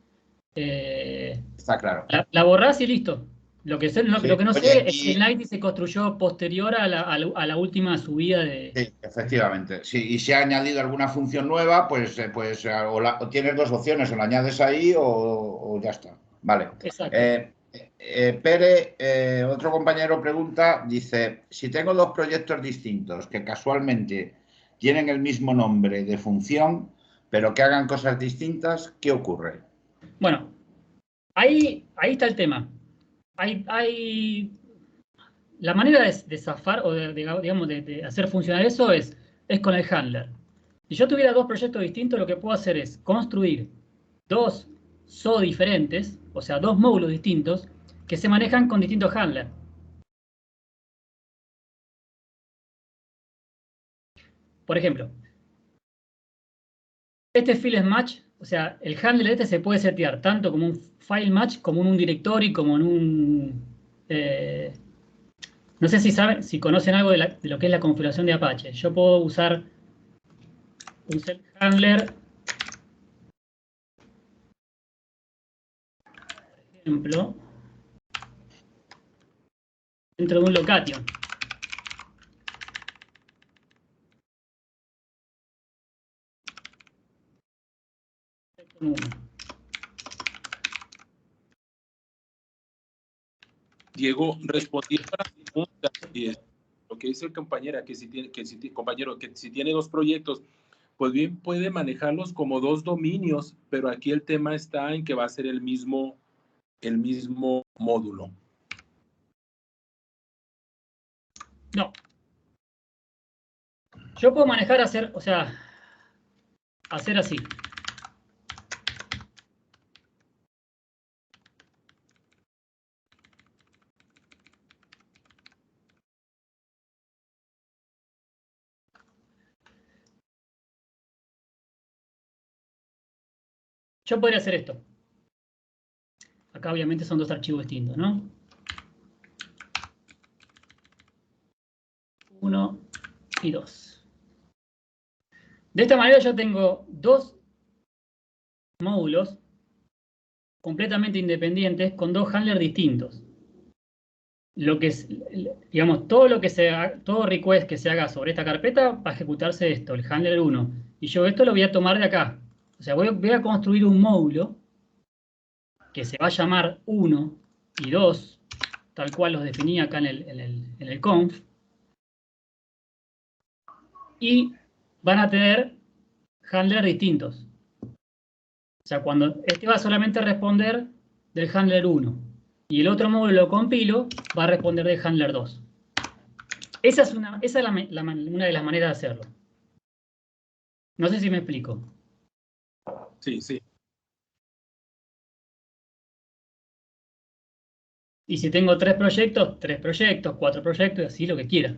Está claro. La borrás y listo. Lo que no sé Oye, es si el 90 se construyó posterior a la última subida de... Sí, efectivamente. Sí, y si ha añadido alguna función nueva, pues o tienes dos opciones, o la añades ahí o ya está. Vale. Exacto. Pere, otro compañero pregunta, dice, si tengo dos proyectos distintos que casualmente tienen el mismo nombre de función, pero que hagan cosas distintas, ¿qué ocurre? Bueno, ahí está el tema. La manera de zafar o de hacer funcionar eso es con el handler. Si yo tuviera dos proyectos distintos, lo que puedo hacer es construir dos SO diferentes, o sea, dos módulos distintos, que se manejan con distintos handlers. Por ejemplo, este file match, o sea, el handler este se puede setear tanto como un file match, como en un directory, como en un... no sé si conocen algo de lo que es la configuración de Apache. Yo puedo usar un self handler, por ejemplo, dentro de un location. Diego, respondiendo a la pregunta, lo que dice el compañero, compañero, que si tiene dos proyectos, pues bien puede manejarlos como dos dominios, pero aquí el tema está en que va a ser el mismo módulo. No. Yo puedo manejar, hacer así. Yo podría hacer esto. Acá obviamente son dos archivos distintos, ¿no? 1 y 2. De esta manera yo tengo dos módulos completamente independientes con dos handlers distintos. Lo que es, digamos, todo request que se haga sobre esta carpeta va a ejecutarse esto, el handler 1. Y yo esto lo voy a tomar de acá. O sea, voy a construir un módulo que se va a llamar 1 y 2, tal cual los definí acá en el conf. Y van a tener handlers distintos. O sea, cuando este va solamente a responder del handler 1 y el otro módulo lo compilo, va a responder del handler 2. Esa es una de las maneras de hacerlo. No sé si me explico. Sí, sí. Y si tengo 3 proyectos, 4 proyectos, y así lo que quiera.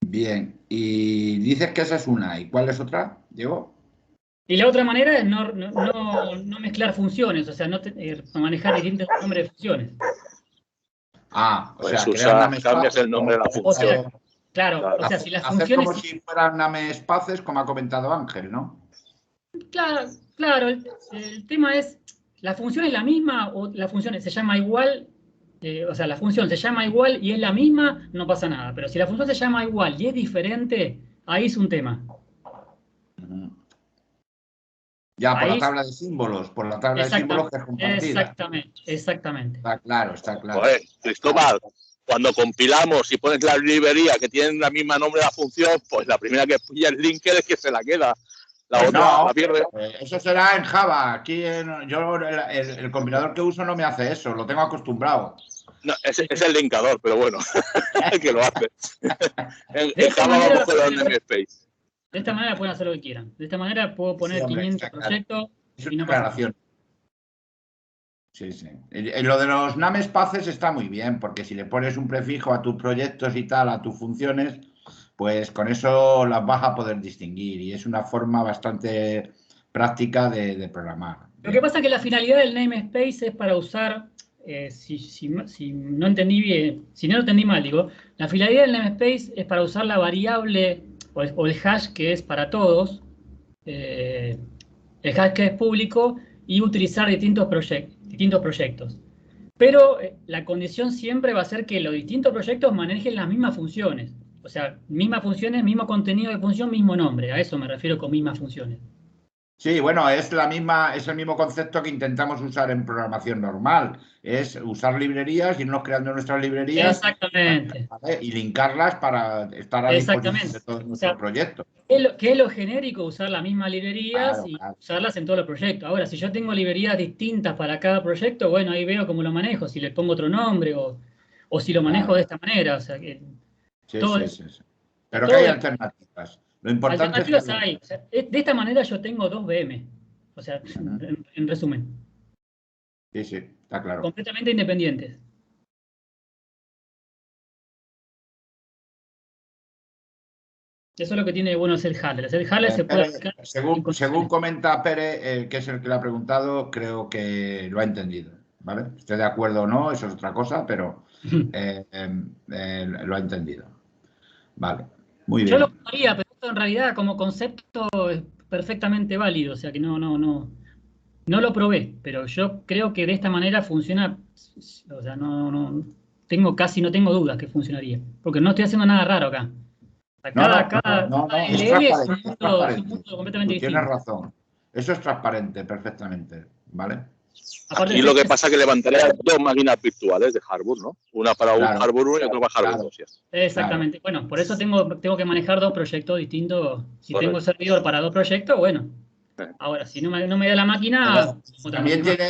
Bien, y dices que esa es una. ¿Y cuál es otra, Diego? Y la otra manera es no mezclar funciones, o sea, manejar distintos nombres de funciones. Ah, o Pues sea, crear una cambias el nombre de la O función. sea, claro, Claro. o sea, si las hacer funciones... como si fueran namespaces, como ha comentado Ángel, ¿no? Claro, el tema es, ¿la función es la misma o la función se llama igual? O sea, la función se llama igual y es la misma, no pasa nada. Pero si la función se llama igual y es diferente, ahí es un tema. Ujú. Ya, por la Ahí, tabla de símbolos, por la tabla de símbolos que es compartida. exactamente. Está claro, está claro. Joder, Cristóbal, cuando compilamos y pones la librería que tienen la misma nombre de la función, pues la primera que pilla el link es que se la queda. La Pues otra no, la pierde. eso será en Java. Aquí yo el compilador que uso no me hace eso, lo tengo acostumbrado. No, es el linkador, pero bueno, el que lo hace. De esta manera, namespace. de esta manera pueden hacer lo que quieran. De esta manera puedo poner Sí, hombre, 500 proyectos es y una no pasa nada. aclaración. Sí, sí. Lo de los namespaces está muy bien, porque si le pones un prefijo a tus proyectos y tal, a tus funciones, pues con eso las vas a poder distinguir y es una forma bastante práctica de programar. Lo que pasa es que la finalidad del namespace es para usar, si no entendí bien, si no lo entendí mal, digo, la finalidad del namespace es para usar la variable o el hash que es para todos, el hash que es público y utilizar distintos proyectos. Pero la condición siempre va a ser que los distintos proyectos manejen las mismas funciones. O sea, mismas funciones, mismo contenido de función, mismo nombre. A eso me refiero con mismas funciones. Sí, bueno, es el mismo concepto que intentamos usar en programación normal. Es usar librerías, irnos creando nuestras librerías, Exactamente. ¿vale? Y linkarlas para estar a disposición de Exactamente. todos O nuestros sea, proyectos. ¿qué es lo genérico? Usar las mismas librerías Claro, y claro. usarlas en todos los proyectos. Ahora, si yo tengo librerías distintas para cada proyecto, bueno, ahí veo cómo lo manejo, si le pongo otro nombre o si lo manejo Claro. de esta manera. O sea, que Sí, todo, sí, sí, sí. Pero que todo hay de- alternativas. Lo importante es que alternativas hay. O sea, de esta manera yo tengo 2 VM. O sea, Ujú. en resumen, Sí, sí, está claro. completamente independientes. Eso es lo que tiene de bueno el handler. El handler se puede Pere, aplicar en según condiciones. comenta Pere, que es el que le ha preguntado, creo que lo ha entendido. ¿Vale? Esté de acuerdo o no, eso es otra cosa, pero lo ha entendido. Vale, muy Yo lo bien. haría, pero esto en realidad como concepto es perfectamente válido, o sea que no lo probé, pero yo creo que de esta manera funciona, o sea, no tengo dudas que funcionaría, porque no estoy haciendo nada raro acá. No, no, Cada es LL transparente, es es un transparente. mundo completamente Tú tienes distinto. razón. Eso es transparente, perfectamente. ¿Vale? Aparte Aquí lo que pasa es que levantaría 2 máquinas virtuales de Harbour, ¿no? Una para un Claro, Harbour 1 y otra para Harbour claro, 2. ¿Sí? claro. exactamente. Bueno, por eso tengo que manejar 2 proyectos distintos. Si tengo Correcto. servidor para 2 proyectos, bueno. Ahora, si no me da la máquina, otra También máquina.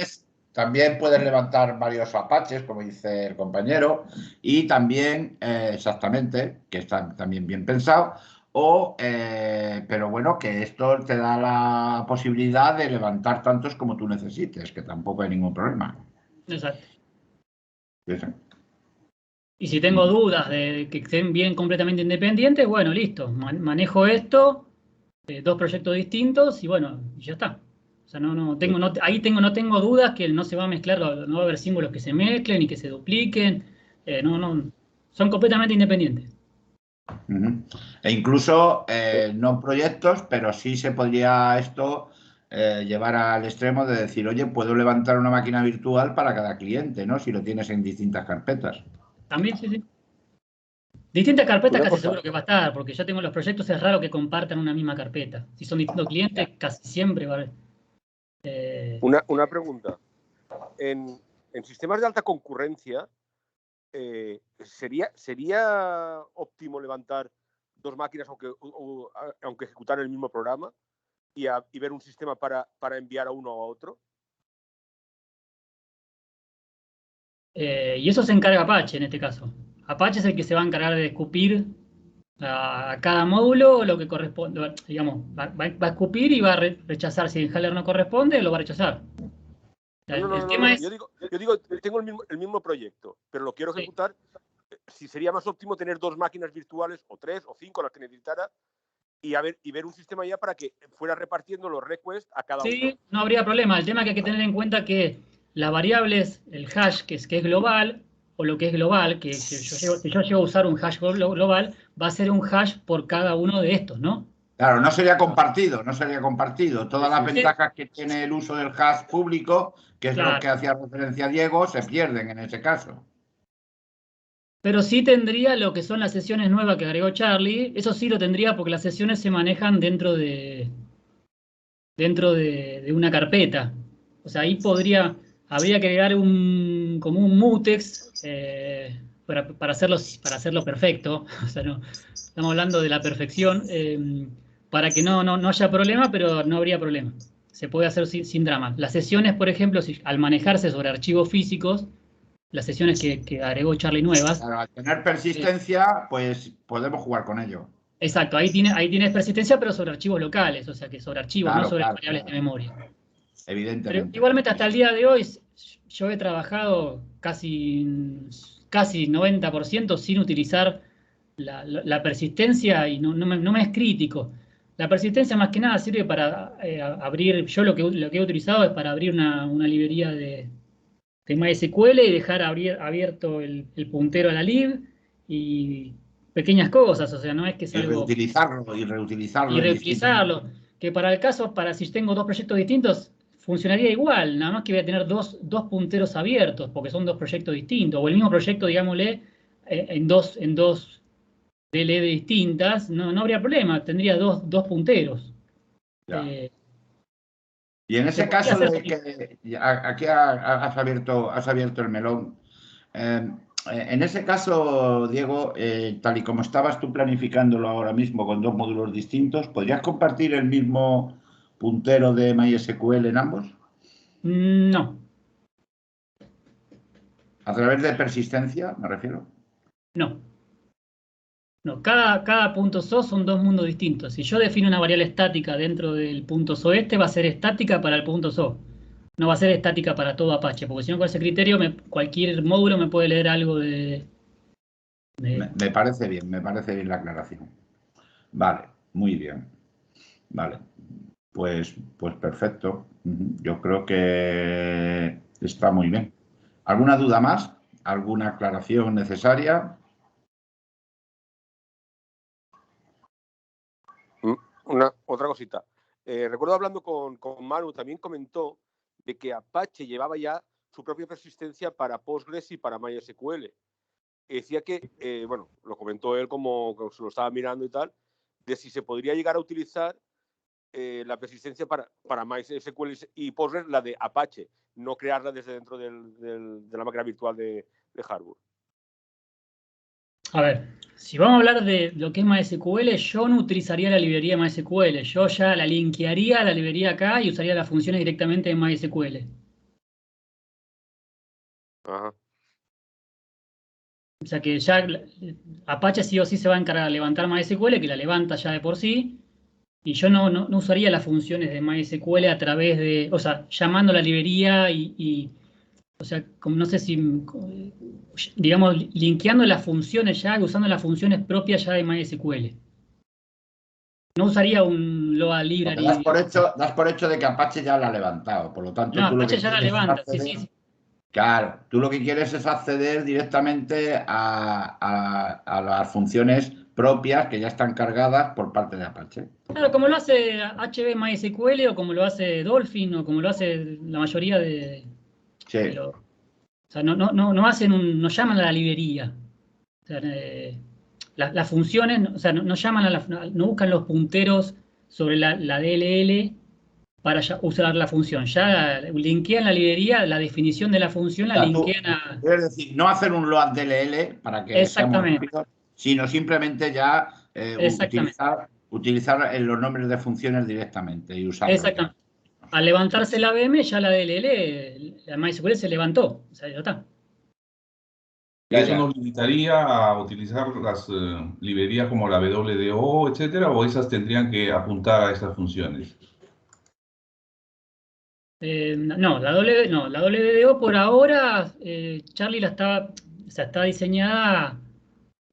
también puedes levantar varios apaches, como dice el compañero, y también, exactamente, que está también bien pensado, pero bueno, que esto te da la posibilidad de levantar tantos como tú necesites, que tampoco hay ningún problema. Exacto. Sí, sí. Y si tengo dudas de que estén bien completamente independientes, bueno, listo. Manejo esto, 2 proyectos distintos y bueno, y ya está. O sea, no tengo dudas que no se va a mezclar, no va a haber símbolos que se mezclen y que se dupliquen. Son completamente independientes. Ujú. E incluso no proyectos, pero sí se podría esto llevar al extremo de decir, oye, puedo levantar una máquina virtual para cada cliente, ¿no? Si lo tienes en distintas carpetas. También, sí, sí. Distintas carpetas Una casi cosa, seguro que va a estar, porque yo tengo los proyectos, es raro que compartan una misma carpeta. Si son distintos clientes, casi siempre va a haber. Una pregunta. En sistemas de alta concurrencia, ¿sería óptimo levantar 2 máquinas aunque ejecutar el mismo programa y ver un sistema para enviar a uno o a otro? Y eso se encarga Apache en este caso. Apache es el que se va a encargar de escupir a cada módulo lo que corresponde, digamos, va a escupir y va a rechazar. Si el handler no corresponde, lo va a rechazar. El tema es... Yo digo, tengo el mismo proyecto, pero lo quiero ejecutar. Si sería más óptimo tener 2 máquinas virtuales, o 3, o 5, las que necesitara, y ver un sistema ya para que fuera repartiendo los requests a cada uno. Sí, no habría problema. El tema es que hay que tener en cuenta que las variables, el hash que es global, o lo que es global, que si yo llego a usar un hash global, va a ser un hash por cada uno de estos, ¿no? Claro, no sería compartido, no sería compartido. Todas las ventajas que tiene el uso del hash público, que es lo que hacía referencia Diego, se pierden en ese caso. Pero sí tendría lo que son las sesiones nuevas que agregó Charlie. Eso sí lo tendría porque las sesiones se manejan dentro de una carpeta. O sea, ahí habría que agregar como un mutex para hacerlo perfecto. O sea, no, estamos hablando de la perfección, para que no haya problema, pero no habría problema. Se puede hacer sin drama. Las sesiones, por ejemplo, al manejarse sobre archivos físicos, las sesiones que agregó Charlie nuevas. Claro, al tener persistencia, pues podemos jugar con ello. Exacto, ahí tienes persistencia, pero sobre archivos locales, o sea que sobre archivos, no sobre variables de memoria. Evidentemente. Pero igualmente hasta el día de hoy yo he trabajado casi 90% sin utilizar la persistencia y no me es crítico. La persistencia más que nada sirve para abrir, yo lo que he utilizado es para abrir una librería de MySQL y dejar abierto el puntero a la lib y pequeñas cosas, o sea, no es que es algo... Y reutilizarlo. Que para el caso, si tengo 2 proyectos distintos, funcionaría igual, nada más que voy a tener dos punteros abiertos, porque son 2 proyectos distintos, o el mismo proyecto, digámosle, en dos DLL distintas, no habría problema, tendría dos punteros. Y en ese caso, aquí has abierto el melón. En ese caso, Diego, tal y como estabas tú planificándolo ahora mismo con 2 módulos distintos, ¿podrías compartir el mismo puntero de MySQL en ambos? No. ¿A través de persistencia, me refiero? No. Cada punto SO son 2 mundos distintos. Si yo defino una variable estática dentro del punto SO va a ser estática para el punto SO. No va a ser estática para todo Apache, porque si no con ese criterio cualquier módulo me puede leer algo de... Me parece bien la aclaración. Vale, muy bien. Vale, pues perfecto. Yo creo que está muy bien. ¿Alguna duda más? ¿Alguna aclaración necesaria? Otra cosita. Recuerdo hablando con Manu, también comentó de que Apache llevaba ya su propia persistencia para Postgres y para MySQL. Decía que, bueno, lo comentó él como se lo estaba mirando y tal, de si se podría llegar a utilizar la persistencia para MySQL y Postgres, la de Apache, no crearla desde dentro de la máquina virtual de Harvard. A ver, si vamos a hablar de lo que es MySQL, yo no utilizaría la librería MySQL. Yo ya la linkearía a la librería acá y usaría las funciones directamente en MySQL. Ajá. O sea que ya Apache sí o sí se va a encargar de levantar MySQL, que la levanta ya de por sí. Y yo no usaría las funciones de MySQL a través de, o sea, llamando a la librería o sea, como no sé si, digamos, linkeando las funciones ya y usando las funciones propias ya de MySQL. No usaría un Load Library. Das por hecho de que Apache ya la ha levantado, por lo tanto... No, tú Apache lo que ya la levanta, sí. Claro, tú lo que quieres es acceder directamente a las funciones propias que ya están cargadas por parte de Apache. Claro, como lo hace HB MySQL o como lo hace Dolphin o como lo hace la mayoría de... Sí. O sea, no llaman a la librería. O sea, las funciones, o sea, no buscan los punteros sobre la DLL para usar la función. Ya linkean la librería, la definición de la función la linkean a... Es decir, no hacer un load DLL para que seamos rápidos, sino simplemente ya utilizar los nombres de funciones directamente y usarlos. Exactamente. Al levantarse la VM, ya la DLL, la MySQL se levantó. O sea, ya está. ¿Y eso nos limitaría a utilizar las librerías como la WDO, etcétera, o esas tendrían que apuntar a estas funciones? No, la WDO por ahora, Charlie está diseñada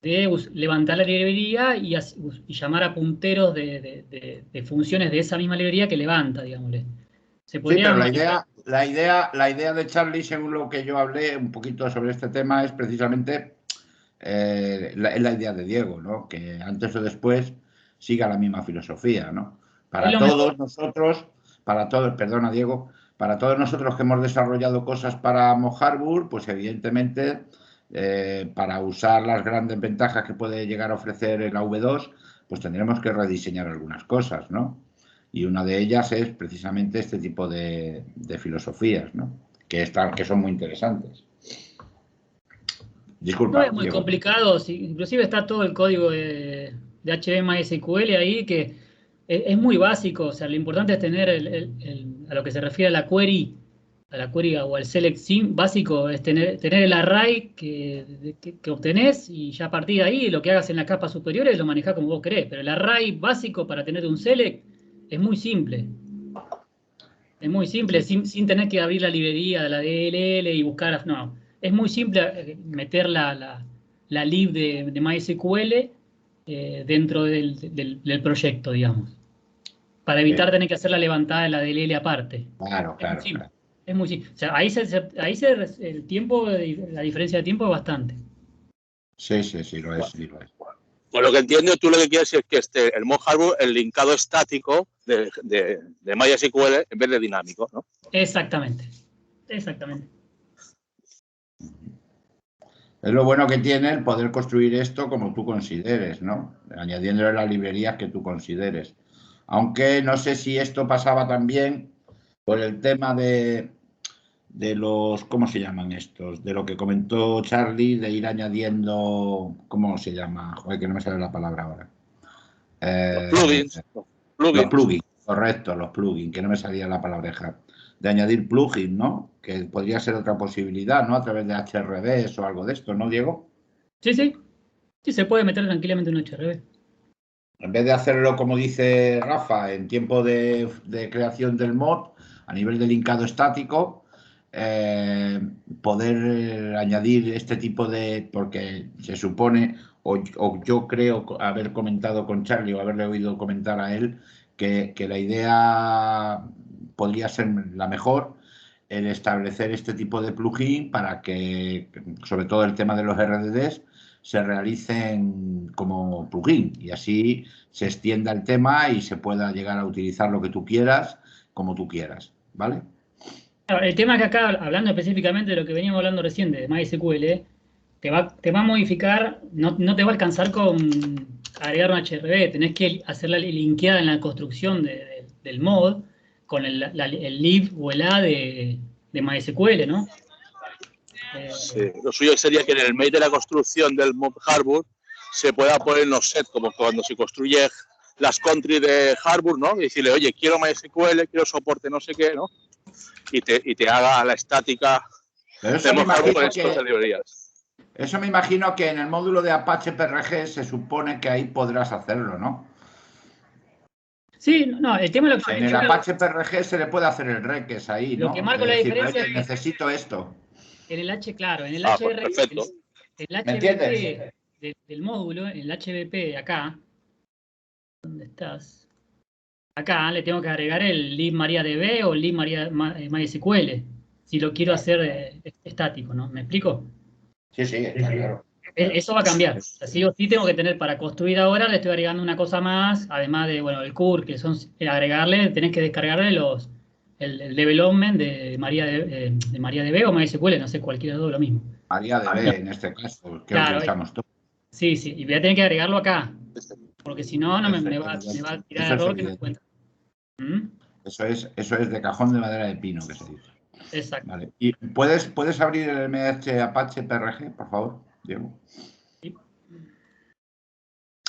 de levantar la librería y llamar a punteros de funciones de esa misma librería que levanta, digámosle. Sí, pero la idea de Charlie, según lo que yo hablé un poquito sobre este tema, es precisamente es la idea de Diego, ¿no? Que antes o después siga la misma filosofía, ¿no? Para todos nosotros, perdona Diego, para todos nosotros que hemos desarrollado cosas para Mo Harbour, pues evidentemente para usar las grandes ventajas que puede llegar a ofrecer el V2, pues tendremos que rediseñar algunas cosas, ¿no? Y una de ellas es precisamente este tipo de filosofías, ¿no? Que son muy interesantes. Disculpa, no es muy Diego. complicado, inclusive está todo el código de HB/MySQL ahí que es muy básico. O sea, lo importante es tener a lo que se refiere a la query o al select sim básico, es tener el array que obtenés, y ya a partir de ahí lo que hagas en las capas superiores lo manejás como vos querés. Pero el array básico para tener un select es muy simple. Es muy simple, sin tener que abrir la librería de la DLL y buscar. No, es muy simple meter la lib de MySQL dentro del proyecto, digamos, para evitar tener que hacer la levantada de la DLL aparte. Claro. Es muy simple. O sea, ahí el tiempo, la diferencia de tiempo es bastante. Sí, lo es. Por lo que entiendo, tú lo que quieres es que esté el Mo Harbour, el linkado estático de MySQL en vez de dinámico, ¿no? Exactamente. Es lo bueno que tiene el poder construir esto como tú consideres, ¿no? Añadiéndole las librerías que tú consideres. Aunque no sé si esto pasaba también por el tema de los, ¿cómo se llaman estos? De lo que comentó Charlie, de ir añadiendo, ¿cómo se llama? Joder, que no me sale la palabra ahora. Los plugins, correcto, los plugins, que no me salía la palabreja. De añadir plugins, ¿no? Que podría ser otra posibilidad, ¿no? A través de HRBs o algo de esto, ¿no, Diego? Sí, se puede meter tranquilamente un HRB. En vez de hacerlo, como dice Rafa, en tiempo de creación del mod, a nivel de linkado estático, poder añadir este tipo de, porque se supone, o yo creo haber comentado con Charlie o haberle oído comentar a él, que la idea podría ser la mejor, el establecer este tipo de plugin para que, sobre todo el tema de los RDDs, se realicen como plugin y así se extienda el tema y se pueda llegar a utilizar lo que tú quieras, como tú quieras, ¿vale? El tema es que acá, hablando específicamente de lo que veníamos hablando recién de MySQL, te va a modificar, no te va a alcanzar con agregar un HRB, tenés que hacer la linkeada en la construcción del mod con el lib o el A de MySQL, ¿no? Sí, lo suyo sería que en el mail de la construcción del Mo Harbour se pueda poner en los sets, como cuando se construye las country de Harbour, ¿no? Y decirle, oye, quiero MySQL, quiero soporte no sé qué, ¿no? Y te haga la estática de Mo Harbour con estas librerías. Eso me imagino que en el módulo de Apache PRG se supone que ahí podrás hacerlo, ¿no? Sí, no, el tema es lo que... En el Apache PRG se le puede hacer el reques ahí, ¿no? Lo que marco la diferencia es que necesito esto. En el claro, en el perfecto. el HBP del módulo, en el HBP de acá, ¿dónde estás? Acá le tengo que agregar el lib MariaDB o el lib MySQL, si lo quiero hacer estático, ¿no? ¿Me explico? Sí, está claro. Eso va a cambiar. O sea, sí o sí tengo que tener para construir ahora, le estoy agregando una cosa más, además de, bueno, el CUR, que son agregarle, tenés que descargarle el development de MariaDB o MySQL, no sé, cualquiera de dos, lo mismo. MariaDB en este caso, que lo utilizamos todos. Sí, y voy a tener que agregarlo acá, porque si no, me va a tirar error que no encuentra. Eso es de cajón de madera de pino, que se dice. Exacto. Vale. ¿Y puedes abrir el MH Apache PRG, por favor, Diego? Sí.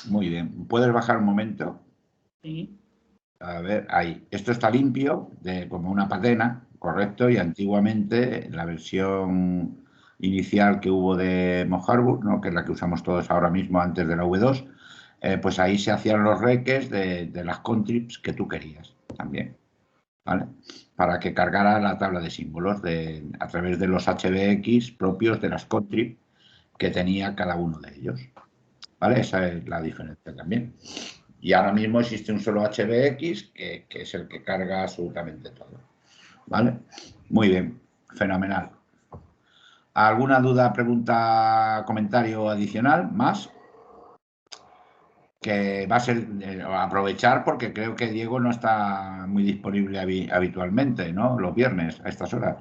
Muy bien. ¿Puedes bajar un momento? Sí. A ver, ahí. Esto está limpio, como una patena, correcto, y antiguamente la versión inicial que hubo de Mock Harbour, ¿no? Que es la que usamos todos ahora mismo antes de la V2, pues ahí se hacían los reques de las contrips que tú querías también, ¿vale? Para que cargara la tabla de símbolos a través de los HBX propios de las contrips que tenía cada uno de ellos, ¿vale? Esa es la diferencia también. Y ahora mismo existe un solo HBX que es el que carga absolutamente todo, ¿vale? Muy bien, fenomenal. ¿Alguna duda, pregunta, comentario adicional más? Que va a ser aprovechar porque creo que Diego no está muy disponible habitualmente, ¿no? Los viernes a estas horas.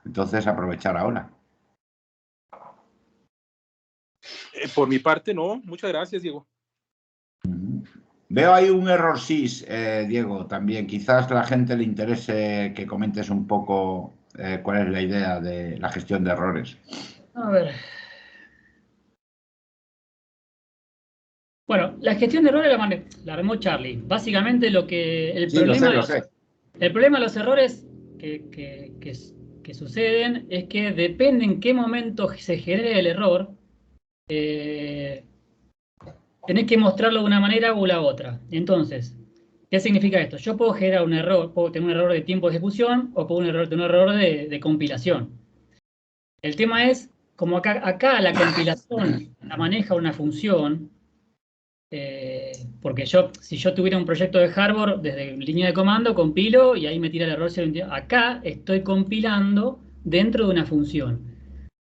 Entonces, aprovechar ahora. Por mi parte, no. Muchas gracias, Diego. Veo ahí un error sys, Diego, también. Quizás a la gente le interese que comentes un poco cuál es la idea de la gestión de errores. A ver. Bueno, la gestión de errores la armó Charlie. Básicamente el problema de los errores que suceden es que depende en qué momento se genere el error, tenés que mostrarlo de una manera u la otra. Entonces, ¿qué significa esto? Yo puedo generar un error, puedo tener un error de tiempo de ejecución o puedo tener un error de compilación. El tema es, como acá la compilación la maneja una función, porque si yo tuviera un proyecto de hardware desde línea de comando, compilo y ahí me tira el error 022. Acá estoy compilando dentro de una función.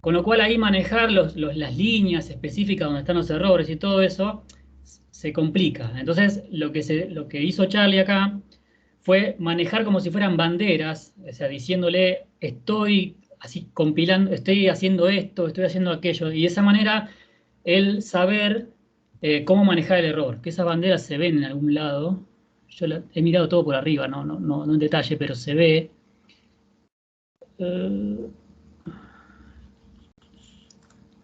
Con lo cual ahí manejar las líneas específicas donde están los errores y todo eso se complica. Entonces lo que hizo Charlie acá fue manejar como si fueran banderas, o sea, diciéndole estoy así compilando, estoy haciendo esto, estoy haciendo aquello, y de esa manera él saber cómo manejar el error, que esas banderas se ven en algún lado. Yo he mirado todo por arriba, no en detalle, pero se ve.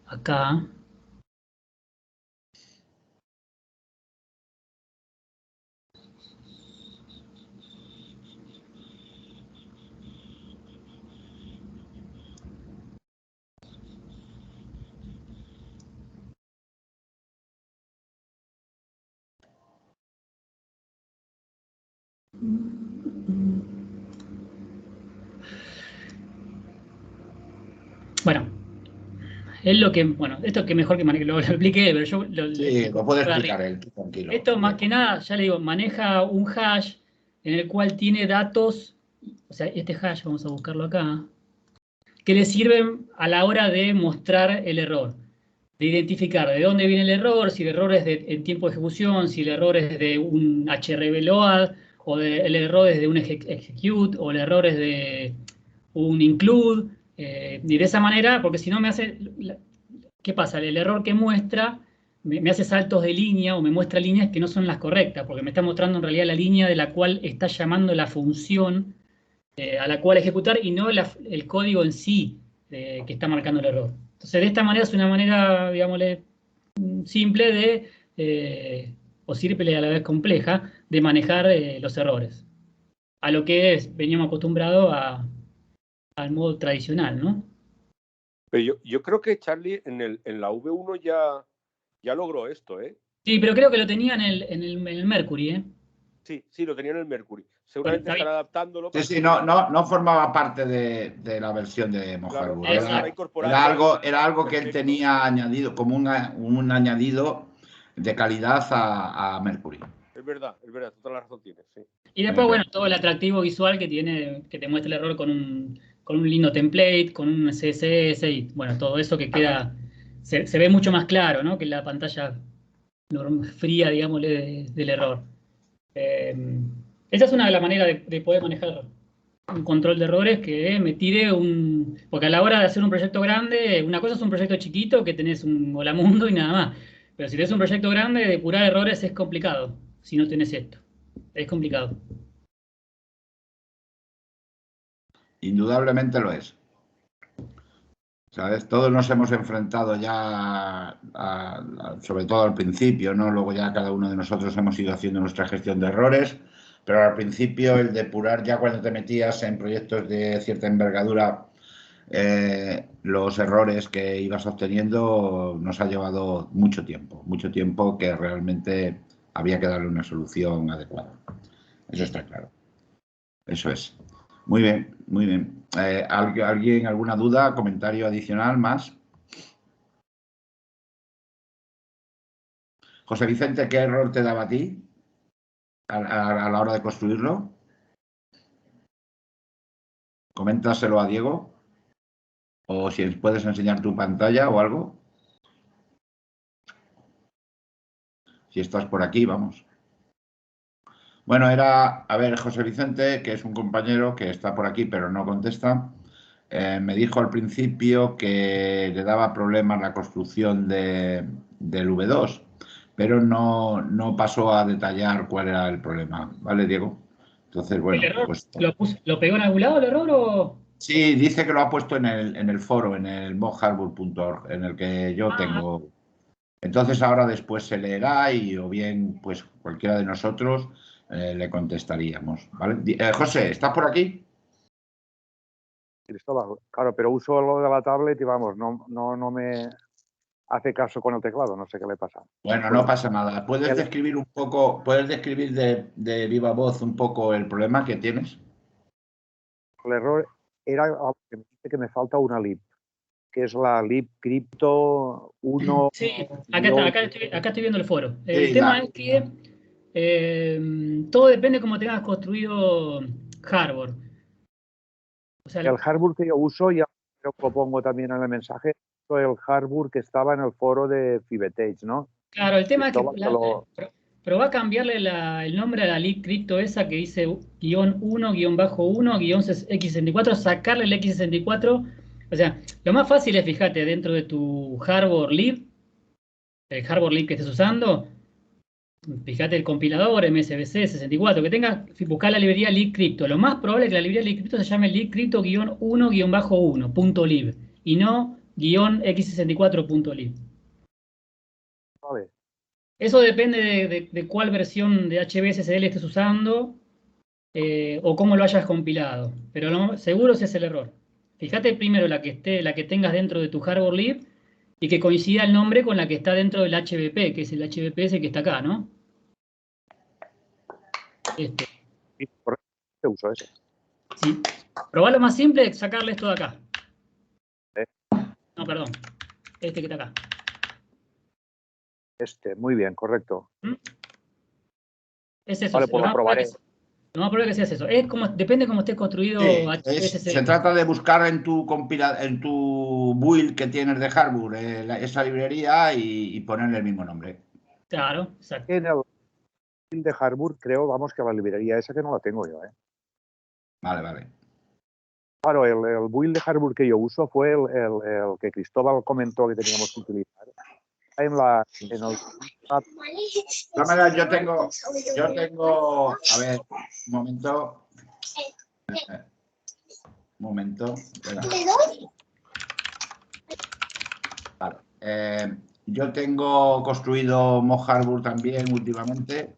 Acá. Bueno, es lo que, bueno, esto que mejor que lo expliqué, pero yo lo puede explicar él, tranquilo. Esto más que nada, ya le digo, maneja un hash en el cual tiene datos, o sea, este hash, vamos a buscarlo acá, que le sirven a la hora de mostrar el error, de identificar de dónde viene el error, si el error es en tiempo de ejecución, si el error es de un HRV load, o el error es de un execute, o el error es de un include, y de esa manera, porque si no me hace, ¿qué pasa? El error que muestra me hace saltos de línea o me muestra líneas que no son las correctas, porque me está mostrando en realidad la línea de la cual está llamando la función a la cual ejecutar y no el código en sí que está marcando el error. Entonces, de esta manera es una manera, digámosle, simple o simple a la vez compleja, de manejar los errores. A lo que veníamos acostumbrados al modo tradicional, ¿no? Pero yo creo que Charlie en la V1 ya logró esto, ¿eh? Sí, pero creo que lo tenía en el Mercury, ¿eh? Sí, lo tenía en el Mercury. Seguramente Bueno, están adaptándolo. Sí, no formaba parte de la versión de Mock Harbour. Era algo que él tenía añadido, como un añadido de calidad a Mercury. Es verdad, toda la razón tienes, sí. Y después, bueno, todo el atractivo visual que tiene, que te muestra el error con un lindo template, con un CSS y, bueno, todo eso que queda, se ve mucho más claro, ¿no? Que la pantalla fría, digámosle, del error. Esa es una de las maneras de poder manejar un control de errores que me tire porque a la hora de hacer un proyecto grande, una cosa es un proyecto chiquito que tenés un hola mundo y nada más. Pero si tenés un proyecto grande, depurar errores es complicado, si no tenés esto. Es complicado. Indudablemente lo es. ¿Sabes? Todos nos hemos enfrentado ya, sobre todo al principio, ¿no? Luego ya cada uno de nosotros hemos ido haciendo nuestra gestión de errores, pero al principio el depurar ya cuando te metías en proyectos de cierta envergadura los errores que ibas obteniendo nos ha llevado mucho tiempo que realmente había que darle una solución adecuada. Eso está claro. Eso es. Muy bien, muy bien. ¿Alguien, alguna duda, comentario adicional más? José Vicente, ¿qué error te daba a ti a la hora de construirlo? Coméntaselo a Diego. O si puedes enseñar tu pantalla o algo. Si estás por aquí, vamos. Bueno, a ver, José Vicente, que es un compañero que está por aquí pero no contesta, me dijo al principio que le daba problemas la construcción del V2, pero no pasó a detallar cuál era el problema. ¿Vale, Diego? Entonces, bueno, ¿El error pues... lo pegó en algún lado el error o...? Sí, dice que lo ha puesto en el foro, en el mockharbour.org, en el que yo tengo. Entonces ahora después se leerá y o bien pues cualquiera de nosotros le contestaríamos. ¿Vale? José, ¿estás por aquí? Cristóbal, claro, pero uso lo de la tablet y vamos, no me hace caso con el teclado, no sé qué le pasa. Bueno, no pasa nada. ¿Puedes describir un poco, de viva voz un poco el problema que tienes? El error era que me dice que me falta una lib, que es la lib crypto 1. Sí, acá estoy viendo el foro. El Sí, tema es que todo depende de cómo tengas construido hardware. O sea, el hardware que yo uso, ya lo pongo también en el mensaje, el hardware que estaba en el foro de Fibetage, ¿no? claro, el tema Cristóbal, es que probá a cambiarle el nombre a la lib crypto esa que dice -1, -1, -x64, sacarle el x64. O sea, lo más fácil es, fíjate, dentro de tu hardware lib, el hardware lib que estés usando, fíjate el compilador MSBC 64 que tengas, buscar la librería libcrypto. Lo más probable es que la librería libcrypto se llame libcrypto-1-1.lib y no -x64.lib. Vale. Eso depende de cuál versión de HBSSL estés usando o cómo lo hayas compilado. Pero seguro ese es el error. Fíjate primero la que tengas dentro de tu hardware lib y que coincida el nombre con la que está dentro del HBP, que es el HBPS que está acá, ¿no? Sí, correcto, uso ese. Sí. Probá lo más simple, sacarle esto de acá. No, perdón. Este que está acá. Muy bien, correcto. Es eso. Vale, pues lo probaré. Lo más probable que sea eso. Depende cómo esté construido HBSSL. Se trata de buscar en tu build que tienes de hardware esa librería y ponerle el mismo nombre. Claro, exacto. En el build de hardware creo, vamos, que la librería esa que no la tengo yo, Vale. Claro, el build de hardware que yo uso fue el que Cristóbal comentó que teníamos que utilizar. Yo tengo, a ver, un momento, espera. Vale. Yo tengo construido mockharbour también últimamente,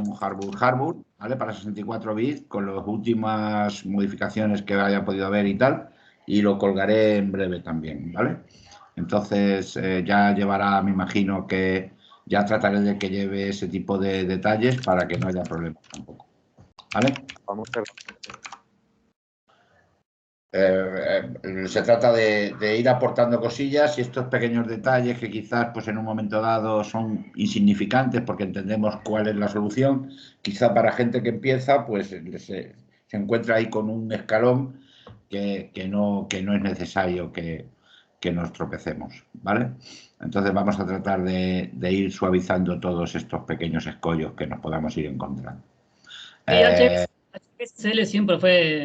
mockharbour, ¿vale? Para 64 bits, con las últimas modificaciones que haya podido haber y tal, y lo colgaré en breve también, ¿vale? Entonces ya llevará, me imagino que ya trataré de que lleve ese tipo de detalles para que no haya problemas tampoco, ¿vale? Vamos a ver. Se trata de ir aportando cosillas y estos pequeños detalles que quizás pues en un momento dado son insignificantes porque entendemos cuál es la solución, quizá para gente que empieza pues se encuentra ahí con un escalón que no es necesario que nos tropecemos, ¿vale? Entonces vamos a tratar de ir suavizando todos estos pequeños escollos que nos podamos ir encontrando. HBSSL siempre fue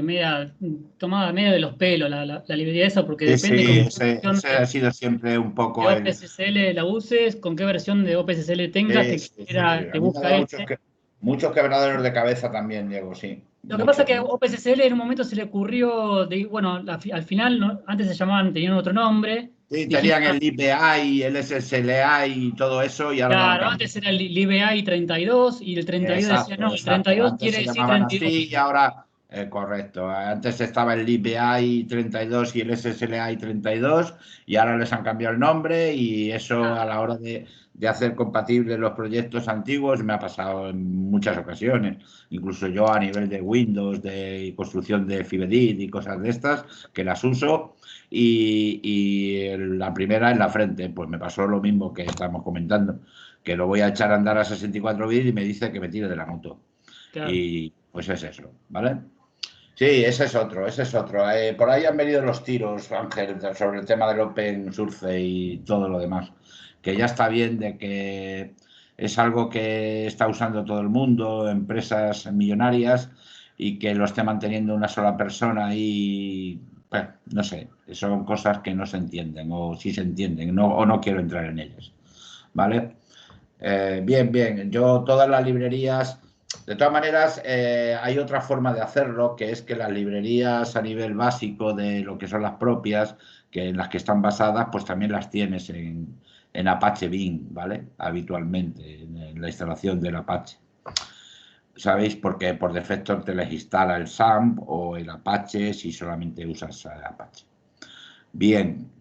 tomada medio de los pelos la librería esa, porque depende ese ha sido siempre un poco de OpenSSL la uses, con qué versión de OpenSSL tengas, te busca muchos quebraderos de cabeza también, Diego, sí. Lo que pasa es que a OpenSSL en un momento se le ocurrió, al final, ¿no? Antes tenían otro nombre. Sí, tenían el libAI, el SSLA y todo eso. Y ahora claro, antes era el libAI 32 y el 32 decía, no, el 32 quiere decir 32. Así, y ahora Correcto. Antes estaba el LibAI 32 y el SSLI 32 y ahora les han cambiado el nombre y eso a la hora de hacer compatibles los proyectos antiguos me ha pasado en muchas ocasiones. Incluso yo a nivel de Windows, de construcción de FibeDID y cosas de estas, que las uso y la primera en la frente. Pues me pasó lo mismo que estamos comentando, que lo voy a echar a andar a 64 bits y me dice que me tire de la moto. Claro. Y pues es eso, ¿vale? Sí, ese es otro, ese es otro. Por ahí han venido los tiros, Ángel, sobre el tema del Open Source y todo lo demás. Que ya está bien de que es algo que está usando todo el mundo, empresas millonarias, y que lo esté manteniendo una sola persona y, bueno, no sé, son cosas que no se entienden o sí se entienden o no quiero entrar en ellas. ¿Vale? Bien, bien. Yo todas las librerías... De todas maneras, hay otra forma de hacerlo, que es que las librerías a nivel básico de lo que son las propias, que en las que están basadas, pues también las tienes en Apache Beam, ¿vale? Habitualmente, en la instalación del Apache. ¿Sabéis? Porque por defecto te les instala el SAMP o el Apache si solamente usas Apache. Bien.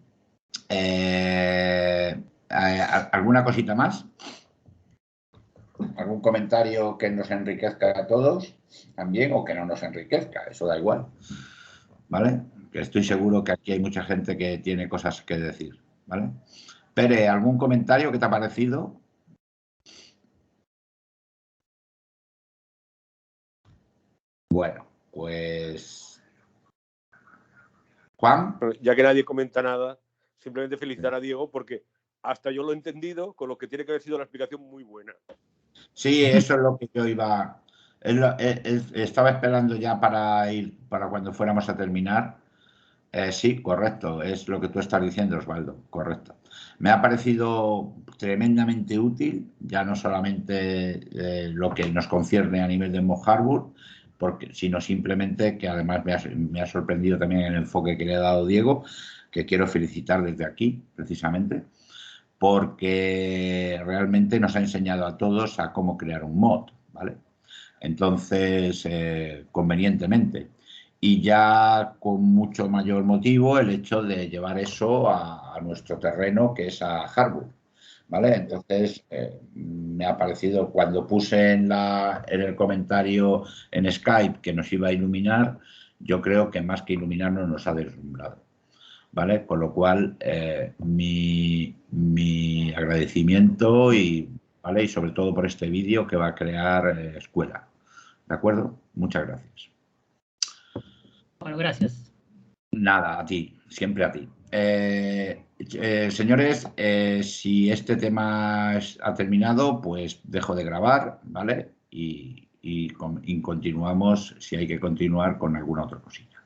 ¿Alguna cosita más? ¿Algún comentario que nos enriquezca a todos también o que no nos enriquezca? Eso da igual, ¿vale? Que estoy seguro que aquí hay mucha gente que tiene cosas que decir, ¿vale? Pere, ¿algún comentario que te ha parecido? Bueno, pues... Juan. Ya que nadie comenta nada, simplemente felicitar a Diego porque hasta yo lo he entendido, con lo que tiene que haber sido la explicación muy buena. Sí, eso es lo que yo iba... Estaba esperando ya para ir, para cuando fuéramos a terminar. Sí, correcto, es lo que tú estás diciendo, Osvaldo, correcto. Me ha parecido tremendamente útil, ya no solamente lo que nos concierne a nivel de Mock Harbour, sino simplemente que además me ha sorprendido también el enfoque que le ha dado Diego, que quiero felicitar desde aquí, precisamente, porque realmente nos ha enseñado a todos a cómo crear un mod, ¿vale? Entonces, convenientemente. Y ya con mucho mayor motivo el hecho de llevar eso a nuestro terreno, que es a Harbour, ¿vale? Entonces, me ha parecido, cuando puse en el comentario en Skype que nos iba a iluminar, yo creo que más que iluminarnos nos ha deslumbrado, ¿vale? Con lo cual, mi agradecimiento ¿vale? Y sobre todo por este vídeo que va a crear escuela. ¿De acuerdo? Muchas gracias. Bueno, gracias. Nada, a ti, siempre a ti. Señores, si este tema ha terminado, pues dejo de grabar, ¿vale? Y continuamos, si hay que continuar, con alguna otra cosilla.